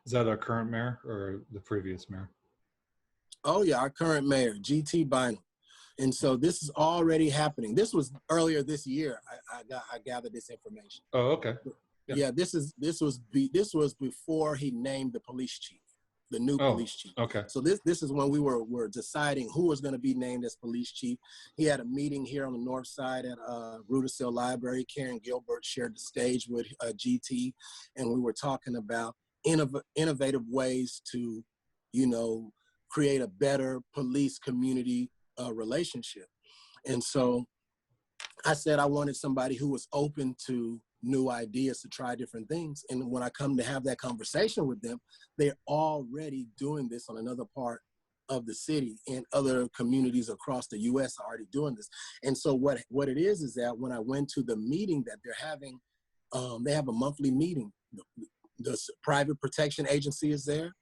Is that our current mayor or the previous mayor? Oh yeah, our current mayor, GT Bynum. And so this is already happening. This was earlier this year. I gathered this information. Oh, okay. Yeah, this was before he named the police chief, the new police chief. Okay. So this is when we were deciding who was going to be named as police chief. He had a meeting here on the north side at Rudisill Library. Karen Gilbert shared the stage with GT, and we were talking about innovative ways to, create a better police community relationship. And so I said I wanted somebody who was open to new ideas, to try different things. And when I come to have that conversation with them, they're already doing this on another part of the city, and other communities across the U.S. are already doing this. And so what it is that when I went to the meeting that they're having, they have a monthly meeting. The private protection agency is there.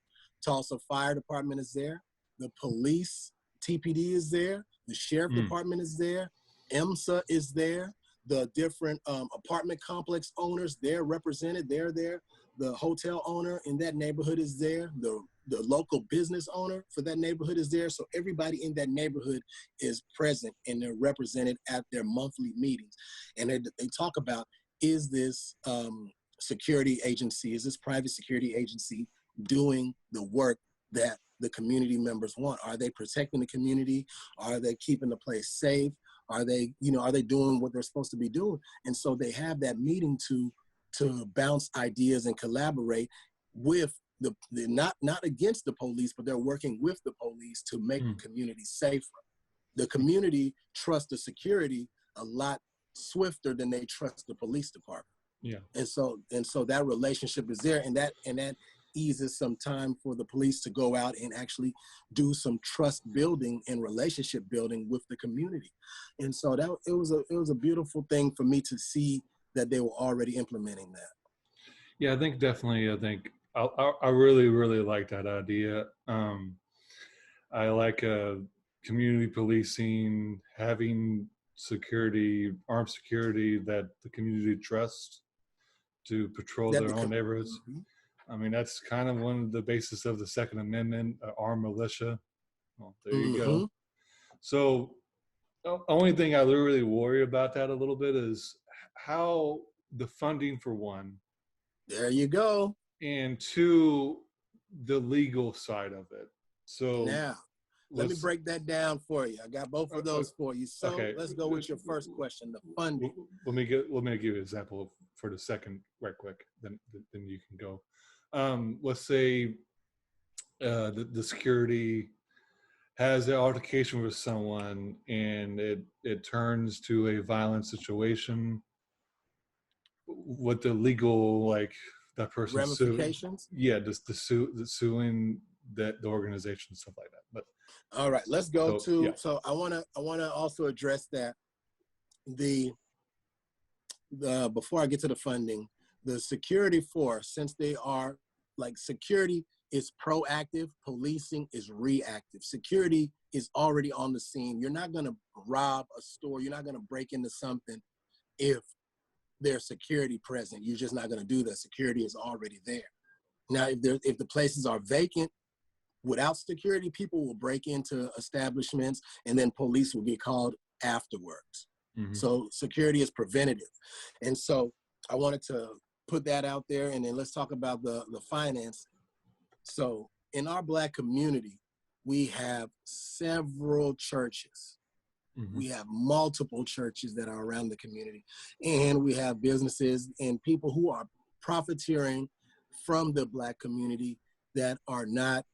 Tulsa Fire Department is there. The police, TPD is there. The sheriff department is there. EMSA is there. The different apartment complex owners, they're represented. They're there. The hotel owner in that neighborhood is there. The local business owner for that neighborhood is there. So everybody in that neighborhood is present, and they're represented at their monthly meetings. And they talk about, is this security agency, is this private security agency doing the work that the community members want? Are they protecting the community? Are they keeping the place safe? Are they doing what they're supposed to be doing? And so they have that meeting to bounce ideas and collaborate with the not against the police, but they're working with the police to make the community safer. The community trusts the security a lot swifter than they trust the police department. Yeah. And so that relationship is there, and that eases some time for the police to go out and actually do some trust building and relationship building with the community. And so it was a beautiful thing for me to see that they were already implementing that. Yeah, I think I really, really like that idea. I like community policing, having armed security that the community trusts to patrol their own neighborhoods. Mm-hmm. I mean, that's kind of one of the basis of the Second Amendment, armed militia. Well, there you go. So the only thing I really worry about that a little bit is how the funding, for one. There you go. And two, the legal side of it. So now, let me break that down for you. I got both of those for you. So let's go with your first question, the funding. Let me give you an example for the second right quick, then you can go. Let's say the security has an altercation with someone and it turns to a violent situation. What the legal, like, that person ramifications? Just the suing the organization and stuff like that. But all right, let's go So I wanna also address that the before I get to the funding, the security force, since they are like, security is proactive, policing is reactive. Security is already on the scene. You're not gonna rob a store, you're not gonna break into something if there's security present. You're just not gonna do that. Security is already there. Now, if the places are vacant, without security, people will break into establishments and then police will get called afterwards. Mm-hmm. So security is preventative. And so I wanted to put that out there, and then let's talk about the finance. So in our Black community, we have several churches. Mm-hmm. We have multiple churches that are around the community, and we have businesses and people who are profiteering from the Black community that are not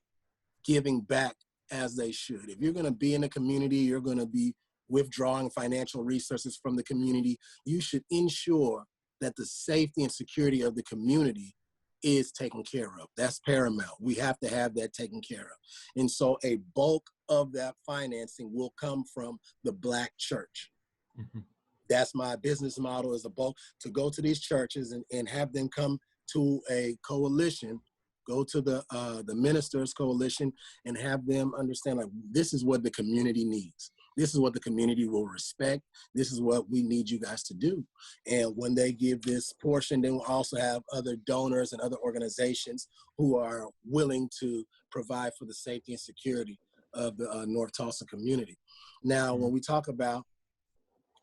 giving back as they should. If you're going to be in a community, you're going to be withdrawing financial resources from the community, you should ensure that the safety and security of the community is taken care of. That's paramount. We have to have that taken care of. And so a bulk of that financing will come from the Black church. Mm-hmm. That's my business model, is a bulk, to go to these churches and have them come to a coalition, go to the Ministers Coalition and have them understand, like, this is what the community needs. This is what the community will respect. This is what we need you guys to do. And when they give this portion, then we'll also have other donors and other organizations who are willing to provide for the safety and security of the North Tulsa community. Now, when we talk about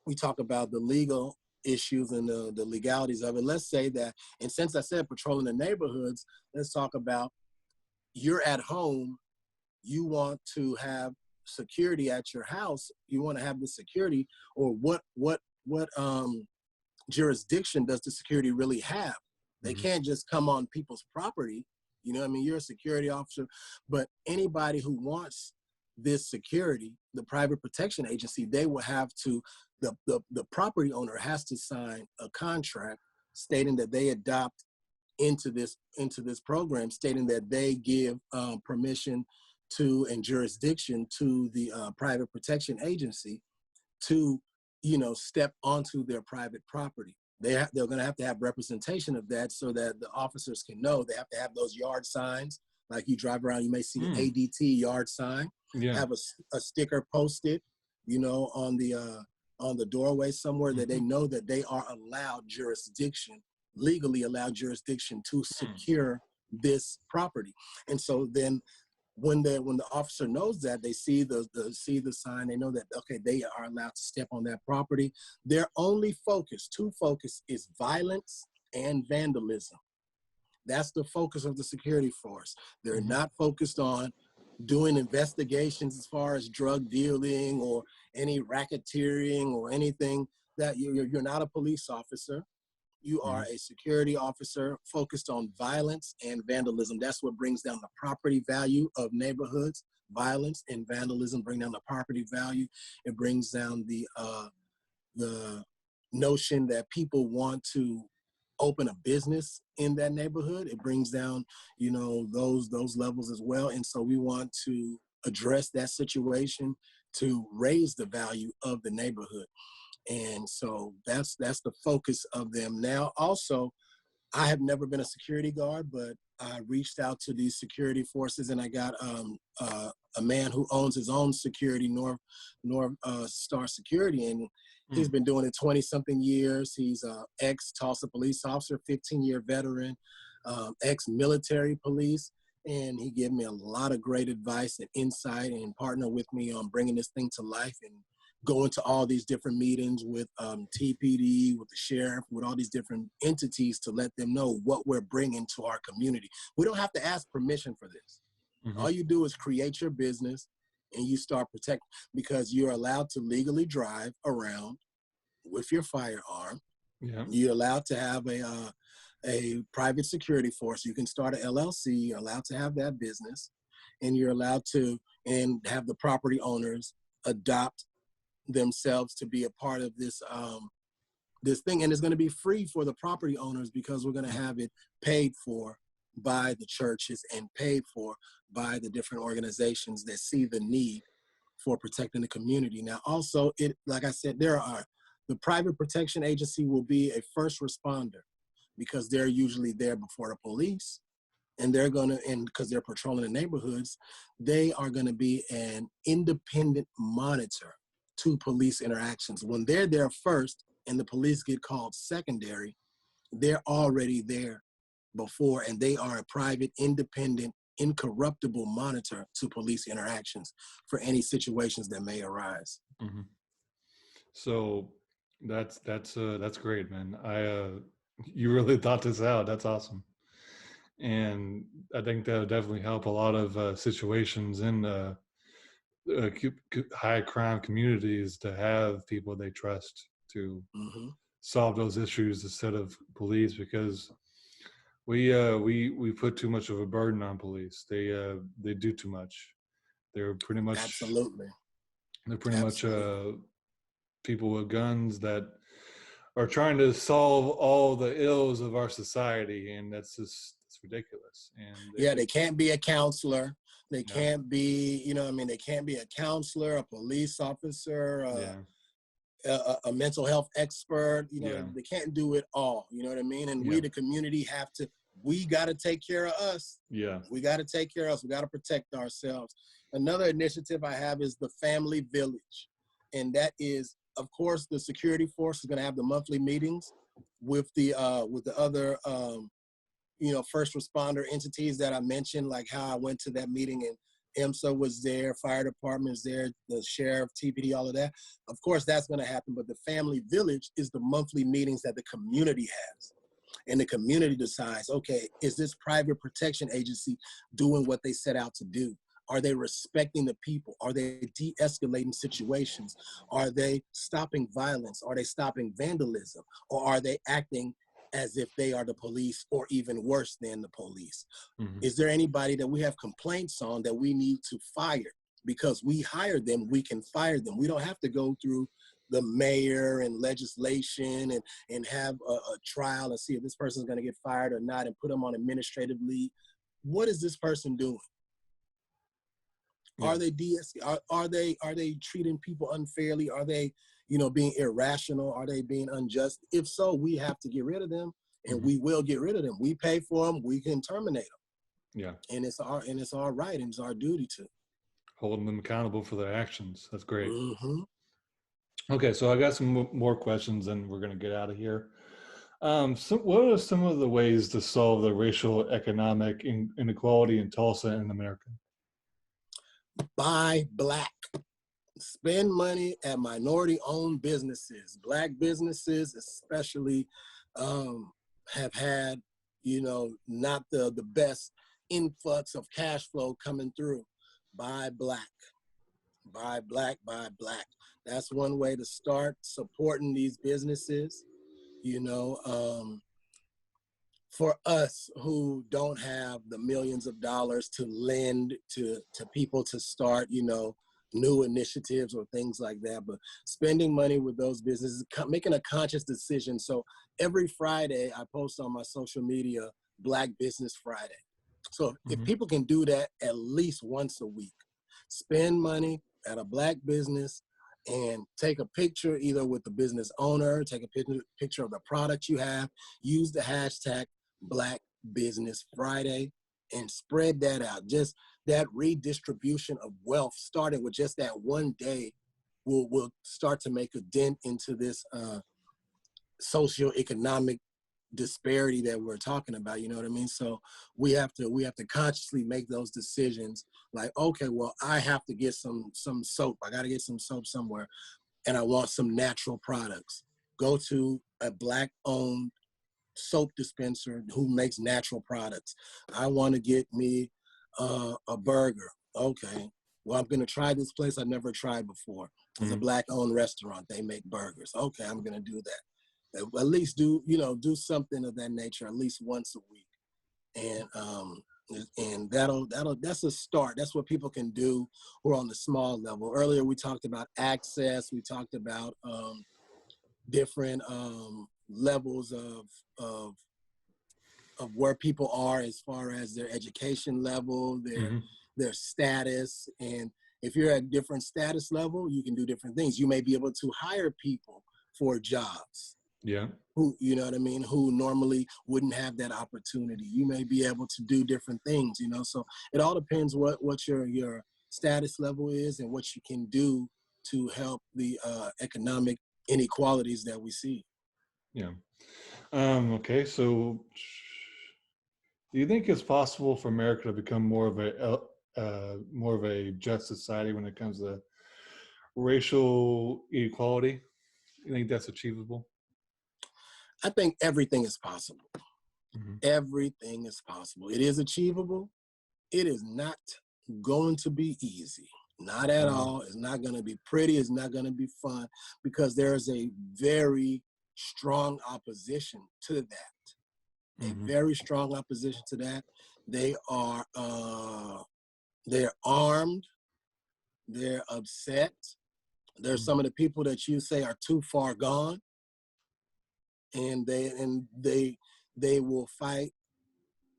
the legal issues and the legalities of it, let's say that, and since I said patrolling the neighborhoods, let's talk about, you're at home, you want to have security at your house, you want to have the security, or what jurisdiction does the security really have? They can't just come on people's property. You know what I mean? You're a security officer, but anybody who wants this security, the private protection agency, they will have to, the property owner has to sign a contract stating that they adopt into this program, stating that they give permission to and jurisdiction to the private protection agency to, step onto their private property. They're going to have representation of that so that the officers can know. They have to have those yard signs. Like you drive around, you may see the ADT yard sign. Have a sticker posted, on the doorway somewhere, that they know that they are legally allowed jurisdiction to secure this property. And so then when the officer knows that, they see the sign, they know that, okay, they are allowed to step on that property. Their only focus is violence and vandalism. That's the focus of the security force. They're not focused on doing investigations as far as drug dealing or any racketeering or anything. That you're not a police officer. You are a security officer focused on violence and vandalism. That's what brings down the property value of neighborhoods. Violence and vandalism bring down the property value. It brings down the notion that people want to open a business in that neighborhood. It brings down, those levels as well. And so we want to address that situation to raise the value of the neighborhood. And so that's the focus of them. Now, also, I have never been a security guard, but I reached out to these security forces, and I got a man who owns his own security, North Star Security, and he's been doing it 20-something years. He's an ex-Tulsa police officer, 15-year veteran, ex-military police, and he gave me a lot of great advice and insight, and partnered with me on bringing this thing to life and going to all these different meetings with TPD, with the sheriff, with all these different entities to let them know what we're bringing to our community. We don't have to ask permission for this. All you do is create your business and you start protecting, because you're allowed to legally drive around with your firearm. You're allowed to have a private security force. You can start an LLC. You're allowed to have that business, and you're allowed to have the property owners adopt themselves to be a part of this this thing. And it's going to be free for the property owners, because we're going to have it paid for by the churches and paid for by the different organizations that see the need for protecting the community. Now, also, like I said, the private protection agency will be a first responder, because they're usually there before the police, and because they're patrolling the neighborhoods, they are going to be an independent monitor to police interactions. When they're there first and the police get called secondary, they're already there before, and they are a private, independent, incorruptible monitor to police interactions for any situations that may arise. So that's great, man. You really thought this out. That's awesome. And I think that would definitely help a lot of situations in high crime communities, to have people they trust to solve those issues instead of police, because we put too much of a burden on police. They do too much. They're pretty much people with guns that are trying to solve all the ills of our society, and it's ridiculous. And they can't be a counselor. They can't be, they can't be a counselor, a police officer, a mental health expert. They can't do it all. You know what I mean? And we, the community, have to we got to take care of us. Yeah. We got to take care of us. We got to protect ourselves. Another initiative I have is the Family Village. And that is, of course, the security force is going to have the monthly meetings with the other, first responder entities that I mentioned, like how I went to that meeting and IMSA was there, fire department's there, the sheriff, TPD, all of that. Of course, that's going to happen. But the Family Village is the monthly meetings that the community has. And the community decides, okay, is this private protection agency doing what they set out to do? Are they respecting the people? Are they de-escalating situations? Are they stopping violence? Are they stopping vandalism? Or are they acting as if they are the police or even worse than the police? Mm-hmm. Is there anybody that we have complaints on that we need to fire? Because we hire them, we can fire them. We don't have to go through the mayor and legislation and have a trial and see if this person is going to get fired or not and put them on administrative leave. What is this person doing? Yeah. Are they are they treating people unfairly? Are they, being irrational? Are they being unjust? If so, we have to get rid of them, and we will get rid of them. We pay for them. We can terminate them. Yeah. And it's our right and it's our duty to holding them accountable for their actions. That's great. Mm-hmm. Okay, so I got some more questions, and we're going to get out of here. So what are some of the ways to solve the racial economic inequality in Tulsa and America? Buy Black. Spend money at minority-owned businesses. Black businesses especially have had, not the best influx of cash flow coming through. Buy Black. Buy Black, buy Black. That's one way to start supporting these businesses. For us who don't have the millions of dollars to lend to people to start, new initiatives or things like that, but spending money with those businesses, making a conscious decision. So every Friday I post on my social media, Black Business Friday. So if people can do that at least once a week, spend money at a Black business and take a picture either with the business owner, take a picture of the product you have, use the hashtag Black Business Friday and spread that out. Just that redistribution of wealth, starting with just that one day, will start to make a dent into this socioeconomic disparity that we're talking about. You know what I mean? So we have to consciously make those decisions. Like, okay, well, I have to get some soap. I got to get some soap somewhere, and I want some natural products. Go to a Black-owned soap dispenser who makes natural products. I want to get me a burger. Okay, well, I'm going to try this place I've never tried before. It's a Black-owned restaurant. They make burgers. Okay, I'm going to do that. At least do something of that nature at least once a week, and that's a start. That's what people can do who are on the small level. Earlier we talked about access. We talked about different levels of where people are as far as their education level, their status, and if you're at different status level, you can do different things. You may be able to hire people for jobs. Yeah. Who, you know what I mean, who normally wouldn't have that opportunity. You may be able to do different things, so it all depends what your status level is and what you can do to help the economic inequalities that we see. Yeah. Okay, so do you think it's possible for America to become more of a just society when it comes to racial equality? You think that's achievable? I think everything is possible. Everything is possible. It is achievable. It is not going to be easy. Not at all. It's not going to be pretty. It's not going to be fun, because there is a very strong opposition to that. A very strong opposition to that. They are they're armed. They're upset. There's some of the people that you say are too far gone, and they will fight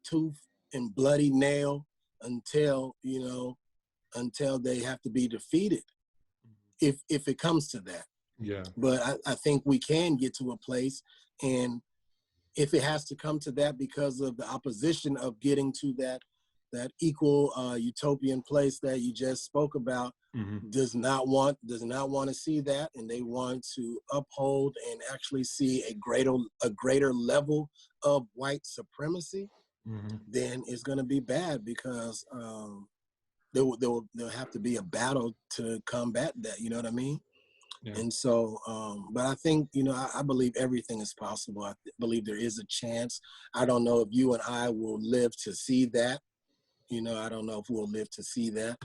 tooth and bloody nail until they have to be defeated, if it comes to that. Yeah. But I think we can get to a place, and if it has to come to that because of the opposition of getting to that equal utopian place that you just spoke about, Mm-hmm. does not want to see that, and they want to uphold and actually see a greater level of white supremacy, Mm-hmm. then it's going to be bad, because there'll have to be a battle to combat that. You know what I mean? Yeah. And so, but I think, I believe everything is possible. I believe there is a chance. I don't know if you and I will live to see that. I don't know if we'll live to see that.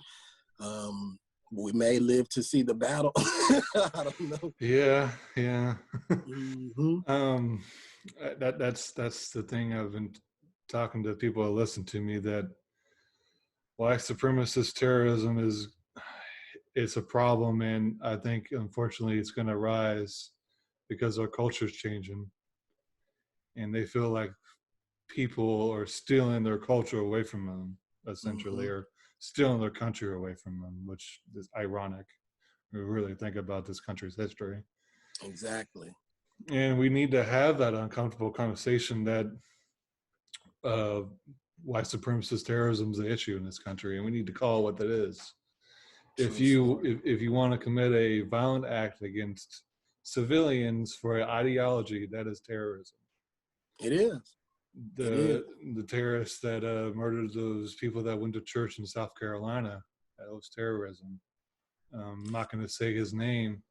We may live to see the battle. I don't know. Yeah. Yeah. Mm-hmm. um, that's the thing. I've been talking to people that listen to me, that white supremacist terrorism it's a problem, and I think unfortunately it's going to rise because our culture is changing, and they feel like people are stealing their culture away from them, essentially, Mm-hmm. or stealing their country away from them, which is ironic. We really think about this country's history. Exactly. And we need to have that uncomfortable conversation that uh, white supremacist terrorism is an issue in this country, and we need to call it what that is. If True you story. if you want to commit a violent act against civilians for an ideology, that is terrorism. It is. It is. The terrorists that murdered those people that went to church in South Carolina, that was terrorism. I'm not going to say his name,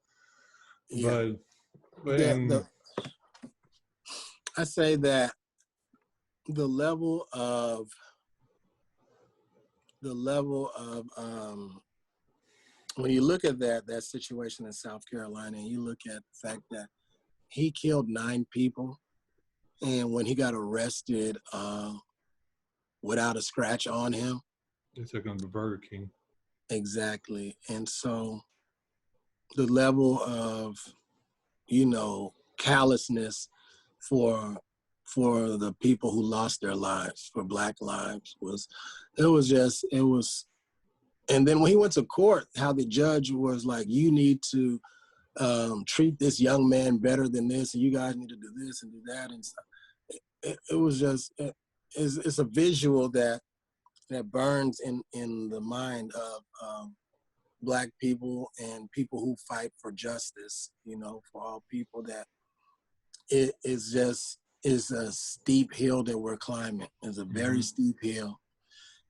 Yeah. but The in the I say that the level of when you look at that situation in South Carolina, and you look at the fact that he killed 9 people, and when he got arrested, without a scratch on him. they took him to Burger King. Exactly. And so the level of, callousness for the people who lost their lives, for Black lives, it was. And then when he went to court, how the judge was like, you need to treat this young man better than this, and you guys need to do this and do that. And stuff. It was just, it's a visual that burns in the mind of Black people and people who fight for justice, for all people, that it is a steep hill that we're climbing. It's a very Mm-hmm. steep hill.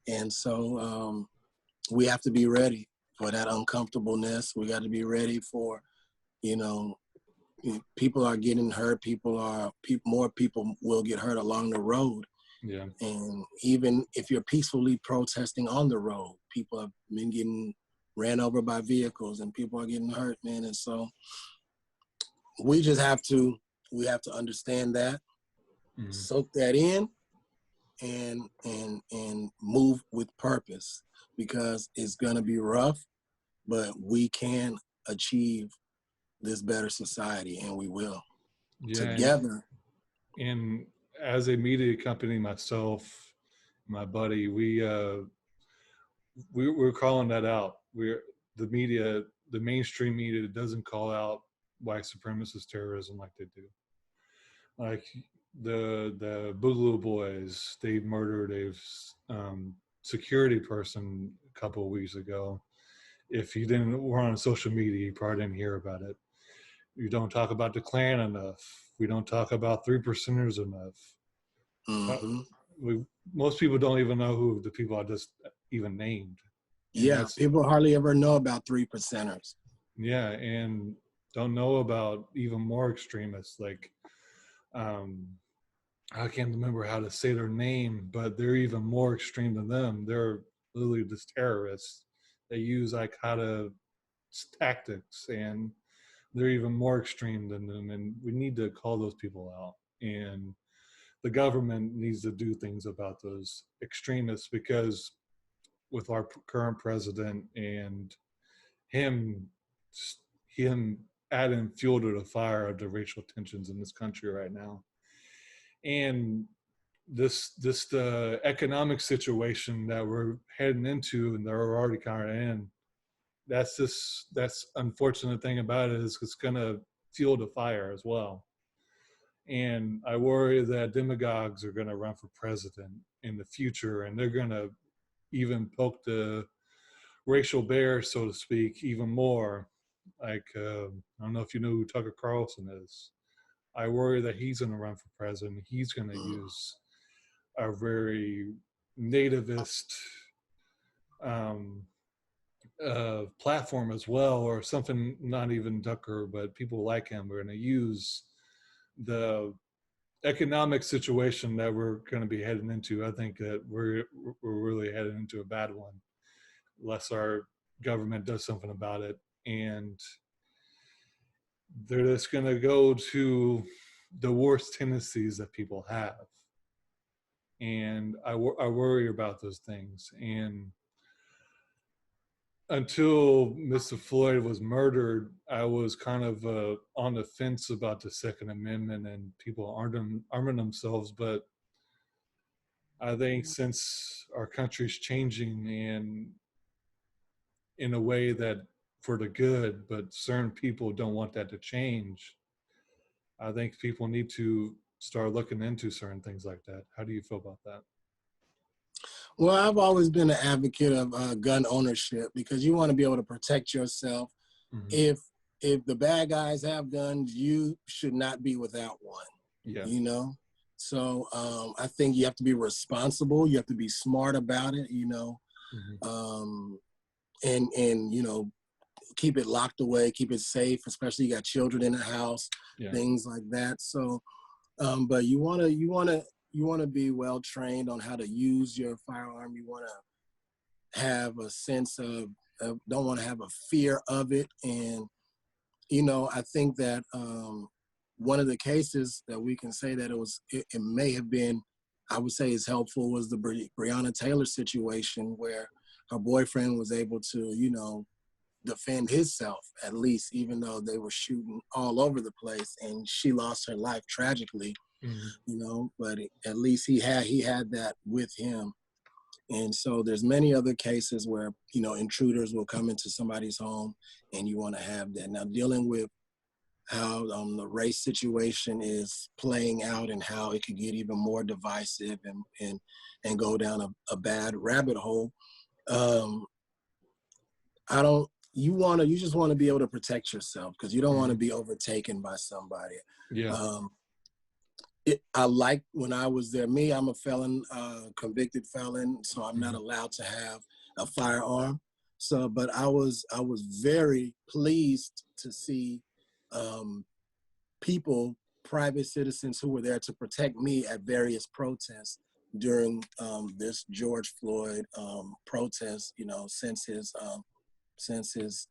And so we have to be ready for that uncomfortableness. We got to be ready for, you know, people are getting hurt. More people will get hurt along the road. Yeah. And even if you're peacefully protesting on the road, people have been getting ran over by vehicles, and people are getting hurt, man. And so we have to understand that, Mm-hmm. soak that in, and move with purpose, because it's gonna be rough, but we can achieve this better society, and we will Yeah. together. And as a media company, myself, my buddy, we're calling that out. We're the media, the mainstream media doesn't call out white supremacist terrorism like they do. Like the Boogaloo Boys, they murdered a security person a couple of weeks ago. If you didn't were on social media, you probably didn't hear about it. You don't talk about the Klan enough. We don't talk about 3%ers enough. Mm-hmm. We, most people don't even know who the people I just even named, and Yeah, that's people hardly ever know about 3%ers. yeah, and don't know about even more extremists like um, I can't remember how to say their name, but they're even more extreme than them. They're literally just terrorists. They use Al Qaeda tactics, and they're even more extreme than them. And we need to call those people out. And the government needs to do things about those extremists, because with our current president and him him adding fuel to the fire of the racial tensions in this country right now, and this the economic situation that we're heading into and that we're already kind of in, that's unfortunate thing about it, is it's going to fuel the fire as well. And I worry that demagogues are going to run for president in the future, and they're going to even poke the racial bear, so to speak, even more. Like, I don't know if you know who Tucker Carlson is. I worry that he's going to run for president. He's going to use a very nativist um, platform as well, or something, not even Tucker, but people like him are going to use the economic situation that we're going to be heading into. I think that we're really heading into a bad one unless our government does something about it. And they're just going to go to the worst tendencies that people have. And I worry about those things. And until Mr. Floyd was murdered, I was kind of on the fence about the Second Amendment and people arming themselves. But I think since our country's changing and in a way that for the good, but certain people don't want that to change, I think people need to start looking into certain things like that. How do you feel about that? Well, I've always been an advocate of gun ownership because you want to be able to protect yourself. Mm-hmm. If the bad guys have guns, you should not be without one. Yeah. You know, so I think you have to be responsible. You have to be smart about it. You know, Mm-hmm. And you know, keep it locked away, keep it safe. Especially you got children in the house, Yeah. things like that. So, but you wanna be well trained on how to use your firearm. You wanna have a sense of don't want to have a fear of it. And you know, I think that one of the cases that we can say that it may have been, I would say, is helpful was the Breonna Taylor situation where her boyfriend was able to, you know, defend himself at least, even though they were shooting all over the place, and she lost her life tragically. Mm-hmm. You know, but at least he had that with him. And so there's many other cases where, you know, intruders will come into somebody's home and you want to have that. Now, dealing with how the race situation is playing out and how it could get even more divisive and go down a bad rabbit hole. You just want to be able to protect yourself because you don't want to be overtaken by somebody. Yeah. I like when I was there. I'm a felon, convicted felon, so I'm not allowed to have a firearm. So, but I was very pleased to see people, private citizens, who were there to protect me at various protests during this George Floyd protest. You know, since his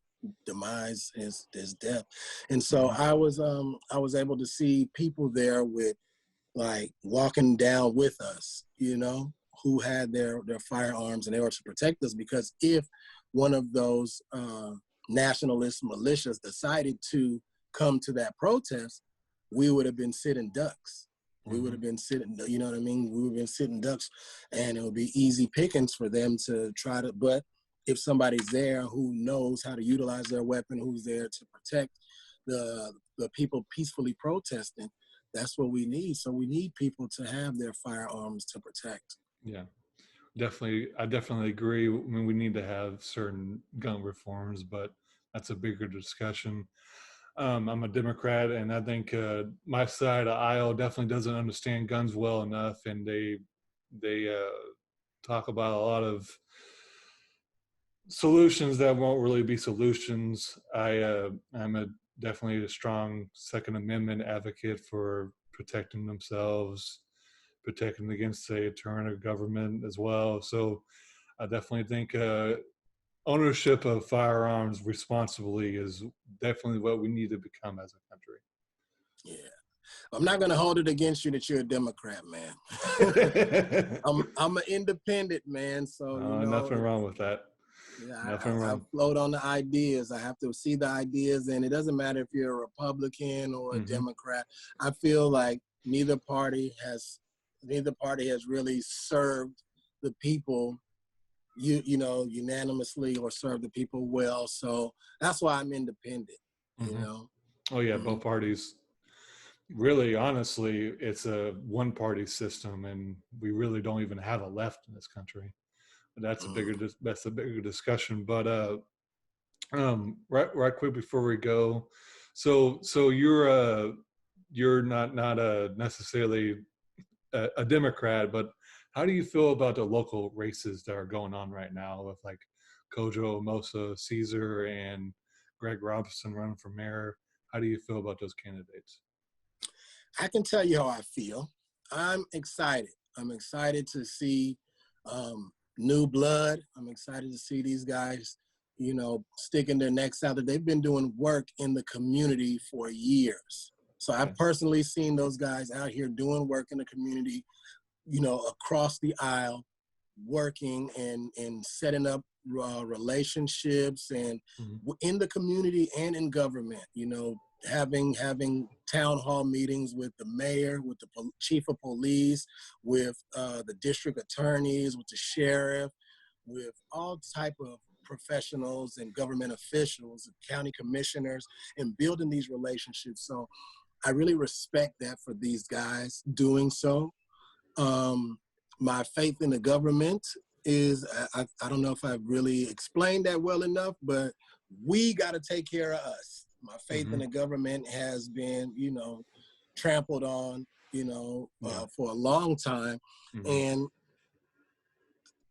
demise, his death, and so I was able to see people there with, like, walking down with us, you know, who had their firearms, and they were to protect us because if one of those nationalist militias decided to come to that protest, we would have been sitting ducks. We would have been sitting, you know what I mean? We would have been sitting ducks, and it would be easy pickings for them to try to, but if somebody's there who knows how to utilize their weapon, who's there to protect the people peacefully protesting, that's what we need. So we need people to have their firearms to protect. Yeah, definitely. I definitely agree. I mean, we need to have certain gun reforms, but that's a bigger discussion. I'm a Democrat, and I think my side of the aisle definitely doesn't understand guns well enough, and they talk about a lot of solutions that won't really be solutions. I'm definitely a strong Second Amendment advocate for protecting themselves, protecting against, say, a tyrannical government as well. So I definitely think ownership of firearms responsibly is definitely what we need to become as a country. Yeah. I'm not going to hold it against you that you're a Democrat, man. I'm an independent, man. So, you know. Nothing wrong with that. Yeah, Nothing I wrong. float on the ideas. I have to see the ideas, and it doesn't matter if you're a Republican or a Democrat. I feel like neither party has really served the people, you know, unanimously, or served the people well. So that's why I'm independent. You know. Oh yeah, both parties really, honestly, it's a one-party system, and we really don't even have a left in this country. But that's a bigger discussion. But right quick before we go, so you're not necessarily a Democrat, but how do you feel about the local races that are going on right now with like Kojo Mosa, Caesar, and Greg Robinson running for mayor? How do you feel about those candidates? I can tell you how I feel. I'm excited. I'm excited to see new blood. I'm excited to see these guys, sticking their necks out. They've been doing work in the community for years. So I've Okay. personally seen those guys out here doing work in the community, across the aisle, working and setting up relationships and Mm-hmm. in the community and in government, having town hall meetings with the mayor, with the chief of police, with the district attorneys, with the sheriff, with all type of professionals and government officials and county commissioners, and building these relationships. So I really respect that for these guys doing so. My faith in the government is, I don't know if I've really explained that well enough, but we got to take care of us. My faith in Mm-hmm. the government has been, trampled on, Yeah. for a long time. Mm-hmm. And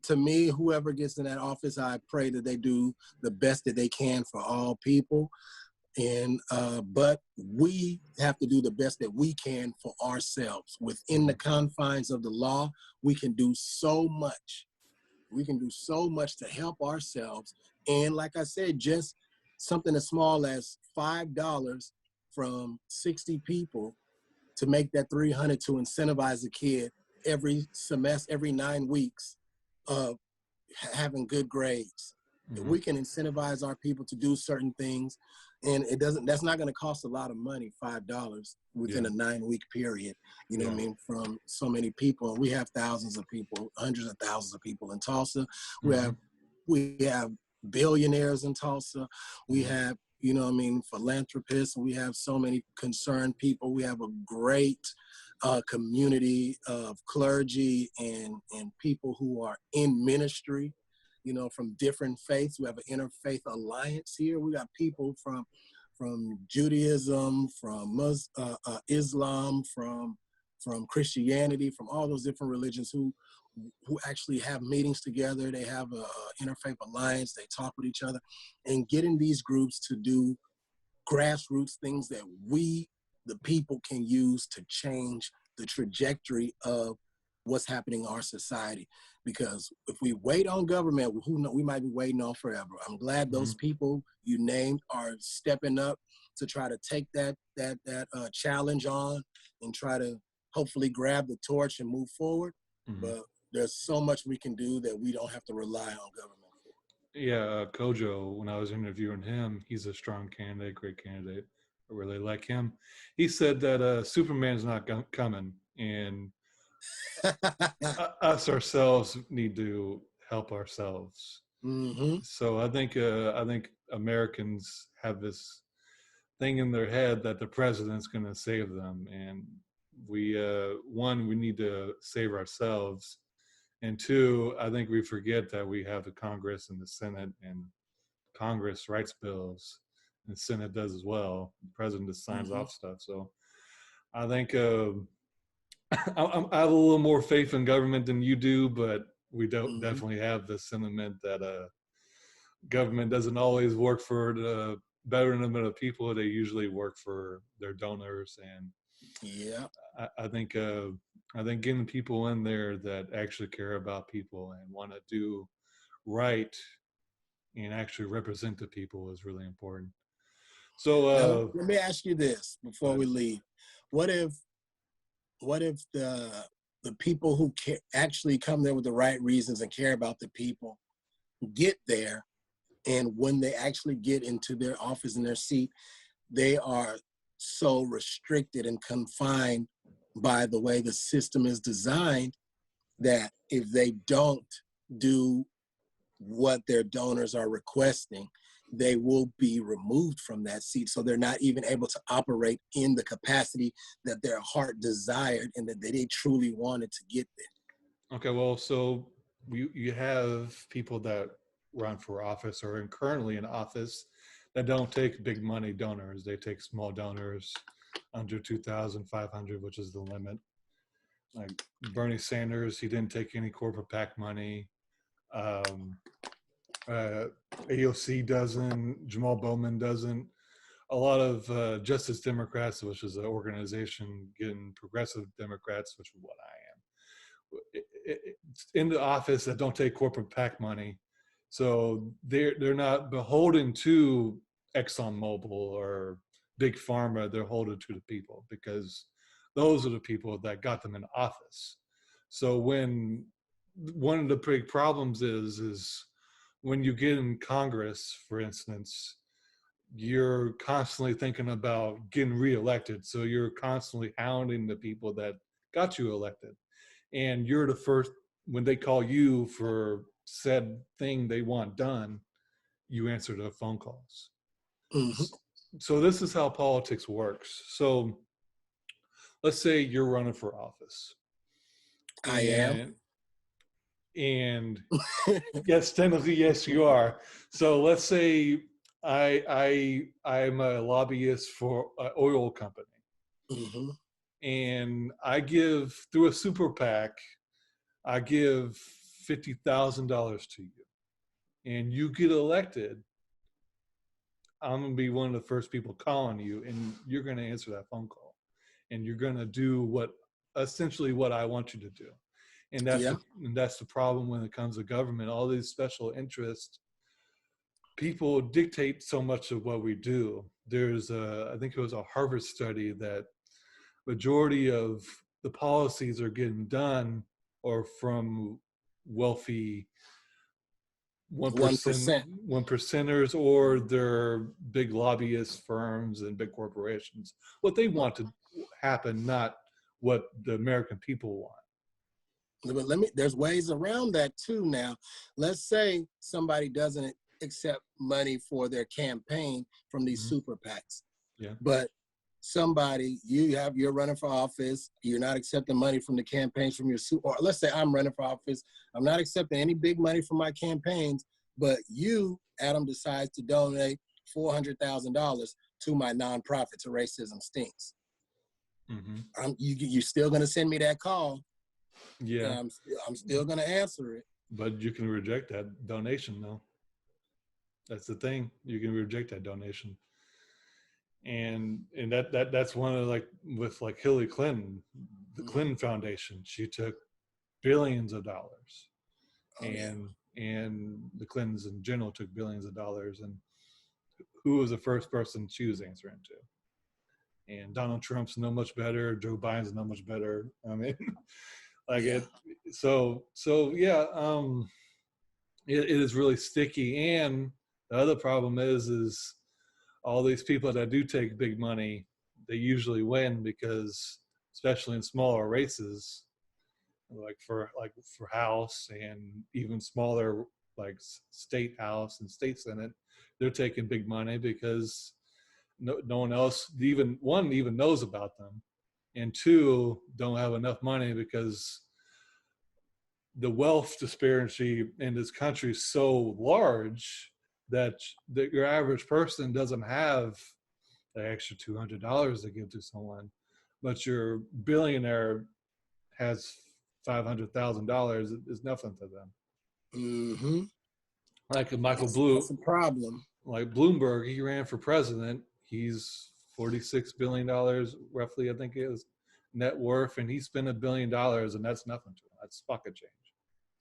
to me, whoever gets in that office, I pray that they do the best that they can for all people. And but we have to do the best that we can for ourselves within the Mm-hmm. confines of the law. We can do so much. We can do so much to help ourselves. And like I said, just something as small as $5 from 60 people to make that 300 to incentivize a kid every semester, every 9 weeks of having good grades. Mm-hmm. We can incentivize our people to do certain things, and that's not going to cost a lot of money, $5 within Yeah. a 9 week period, what I Yeah. mean, from so many people. And we have thousands of people, hundreds of thousands of people in Tulsa. we Mm-hmm. have we have billionaires in Tulsa. We Mm-hmm. have, what I mean, philanthropists. We have so many concerned people. We have a great community of clergy and people who are in ministry, from different faiths. We have an interfaith alliance here. We got people from Judaism, from Islam, from Christianity, from all those different religions who actually have meetings together. They have a interfaith alliance. They talk with each other, and getting these groups to do grassroots things that we, the people, can use to change the trajectory of what's happening in our society. Because if we wait on government, who know, we might be waiting on forever. I'm glad Mm-hmm. those people you named are stepping up to try to take that challenge on and try to hopefully grab the torch and move forward. Mm-hmm. But there's so much we can do that we don't have to rely on government for. Yeah, Kojo, when I was interviewing him, he's a strong candidate, great candidate. I really like him. He said that Superman's not coming, and us ourselves need to help ourselves. Mm-hmm. So I think Americans have this thing in their head that the president's going to save them, and we need to save ourselves, and two, I think we forget that we have the Congress and the Senate, and Congress writes bills, and the Senate does as well. The president just signs Mm-hmm. off stuff. So I think I have a little more faith in government than you do, but we don't Mm-hmm. definitely have the sentiment that government doesn't always work for the betterment of the people. They usually work for their donors, and Yeah. I think getting people in there that actually care about people and want to do right and actually represent the people is really important. So, Now let me ask you this before but we leave. What if the people who actually come there with the right reasons and care about the people get there, and when they actually get into their office and their seat, they are so restricted and confined by the way the system is designed that if they don't do what their donors are requesting, they will be removed from that seat. So they're not even able to operate in the capacity that their heart desired and that they truly wanted to get there. Okay, well, so you have people that run for office or are currently in office that don't take big money donors. They take small donors under 2,500, which is the limit. Like Bernie Sanders, he didn't take any corporate PAC money. Um, AOC doesn't. Jamal Bowman doesn't. A lot of Justice Democrats, which is an organization getting progressive Democrats, which is what I am, in the office that don't take corporate PAC money. So they're not beholden to ExxonMobil or Big Pharma. They're beholden to the people because those are the people that got them in office. So when one of the big problems is when you get in Congress, for instance, you're constantly thinking about getting reelected. So you're constantly hounding the people that got you elected. And you're the first, when they call you for said thing they want done, you answer the phone calls. Mm-hmm. So this is how politics works. So let's say you're running for office. I am. And yes, technically, yes, you are. So let's say I'm a lobbyist for an oil company, Mm-hmm. and I give through a super PAC, I give $50,000 to you, and you get elected. I'm gonna be one of the first people calling you, and you're gonna answer that phone call, and you're gonna do what essentially what I want you to do. And Yeah. that's the problem when it comes to government. All these special interests people dictate so much of what we do. There's I think it was a Harvard study that majority of the policies are getting done or from wealthy 1%, 1%. 1%ers, or their big lobbyist firms and big corporations. What they want to happen, not what the American people want. But there's ways around that too now. Let's say somebody doesn't accept money for their campaign from these Mm-hmm. super PACs. Yeah. But you're running for office, you're not accepting money from the campaigns from your or let's say I'm running for office, I'm not accepting any big money from my campaigns, but you, Adam, decides to donate $400,000 to my nonprofit, to Racism Stinks. Mm-hmm. You're still gonna send me that call. Yeah. And I'm still gonna answer it. But you can reject that donation, though. That's the thing. You can reject that donation. And that's one of, like, with like Hillary Clinton, the Clinton Foundation, she took billions of dollars. And the Clintons in general took billions of dollars. And who was the first person she was answering to? And Donald Trump's no much better. Joe Biden's no much better. I mean, like it. So yeah. It is really sticky. And the other problem is all these people that do take big money, they usually win because, especially in smaller races, like for House and even smaller like state House and state Senate, they're taking big money because no one else even knows about them, and two, don't have enough money because the wealth disparity in this country is so large that your average person doesn't have the extra $200 to give to someone, but your billionaire has $500,000 is nothing to them. Mm-hmm. Like That's a problem. Like Bloomberg, he ran for president. He's $46 billion roughly, I think it is, net worth, and he spent $1 billion, and that's nothing to him. That's pocket change.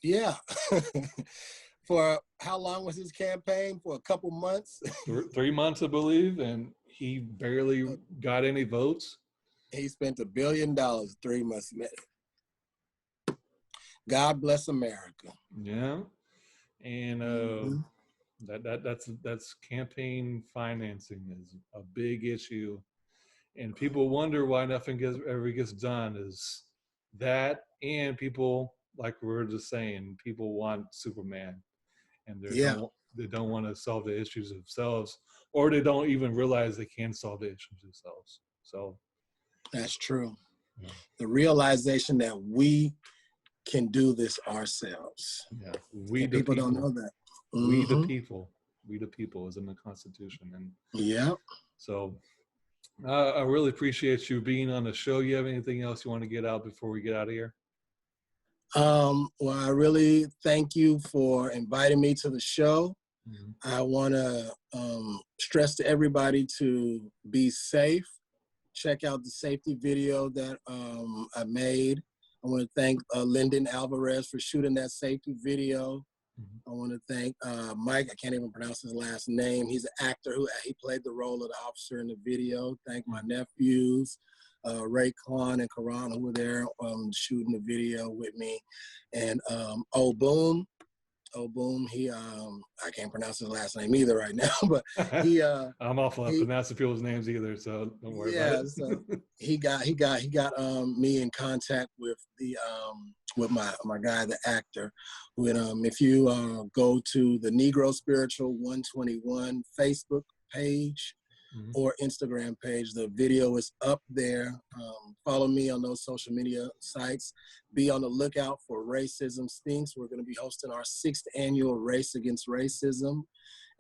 Yeah. For how long was his campaign? For a couple months? 3 months, I believe, and he barely got any votes. He spent $1 billion 3 months. God bless America. Yeah, and that's campaign financing is a big issue, and people wonder why nothing ever gets done. Is that, and people, like we were just saying, people want Superman, and they don't want to solve the issues themselves, or they don't even realize they can solve the issues themselves. So That's true. yeah, The realization that we can do this ourselves. yeah. We And the people people, don't know that. we the Mm-hmm. people, we the people is in the Constitution, and Yeah. so I really appreciate you being on the show. You have anything else you want to get out before we get out of here? Well, I really thank you for inviting me to the show. Mm-hmm. I want to stress to everybody to be safe. Check out the safety video that I made. I want to thank Lyndon Alvarez for shooting that safety video. Mm-hmm. I want to thank Mike. I can't even pronounce his last name. He's an actor he played the role of the officer in the video. Thank my nephews, Ray Kwan and Karan, who were there shooting the video with me. And Boom, he I can't pronounce his last name either right now, but he I'm awful at pronouncing people's names either, so don't worry about it. So he got me in contact with the with my guy, the actor. When if you go to the Negro Spiritual 121 Facebook page or Instagram page, the video is up there. Follow me on those social media sites. Be on the lookout for Racism Stinks. We're going to be hosting our 6th annual Race Against Racism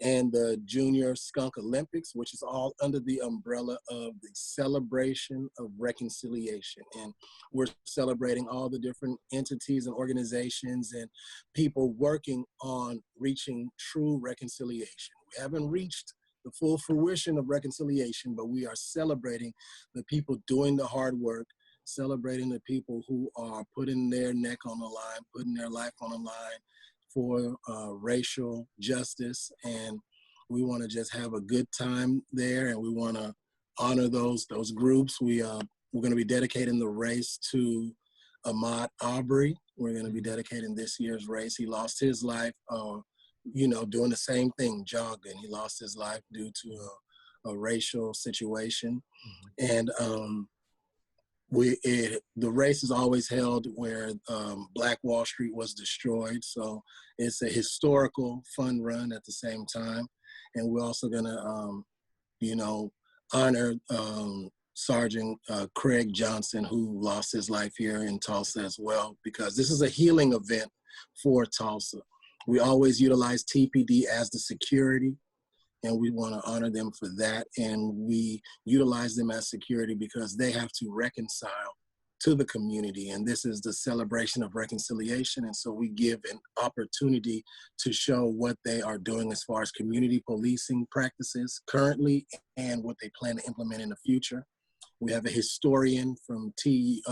and the Junior Skunk Olympics, which is all under the umbrella of the Celebration of Reconciliation. And we're celebrating all the different entities and organizations and people working on reaching true reconciliation. We haven't reached the full fruition of reconciliation, but we are celebrating the people doing the hard work, celebrating the people who are putting their neck on the line, putting their life on the line for racial justice. And we want to just have a good time there, and we want to honor those groups. We're going to be dedicating the race to Ahmaud Arbery. We're going to be dedicating this year's race. He lost his life doing the same thing, jogging. He lost his life due to a racial situation. And the race is always held where Black Wall Street was destroyed. So it's a historical fun run at the same time. And we're also gonna, honor Sergeant Craig Johnson, who lost his life here in Tulsa as well, because this is a healing event for Tulsa. We always utilize TPD as the security, and we want to honor them for that. And we utilize them as security because they have to reconcile to the community. And this is the celebration of reconciliation. And so we give an opportunity to show what they are doing as far as community policing practices currently and what they plan to implement in the future. We have a historian from TU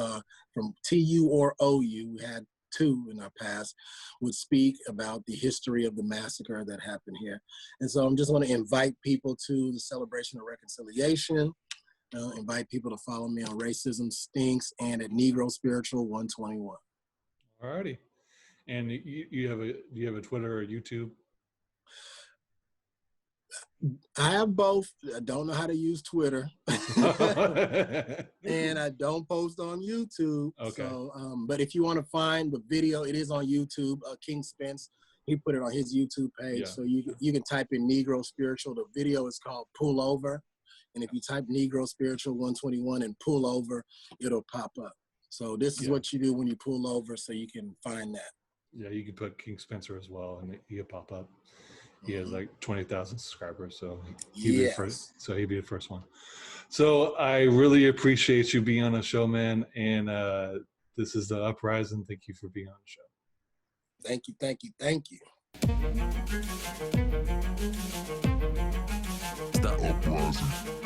or OU. We had 2 in our past, would speak about the history of the massacre that happened here. And so I'm just want to invite people to the celebration of reconciliation, invite people to follow me on Racism Stinks and at Negro Spiritual 121. All righty. And do you have a Twitter or YouTube? I have both. I don't know how to use Twitter. And I don't post on YouTube. Okay. So, but if you want to find the video, it is on YouTube. King Spence, he put it on his YouTube page. Yeah. So you can type in Negro Spiritual. The video is called Pull Over. And if you type Negro Spiritual 121 and pull over, it'll pop up. So this is what you do when you pull over, so you can find that. Yeah, you can put King Spencer as well, and he'll pop up. He has like 20,000 subscribers, so he'd be the first one. So I really appreciate you being on the show, man. And this is the Uprising. Thank you for being on the show. Thank you, thank you, thank you. It's the Uprising.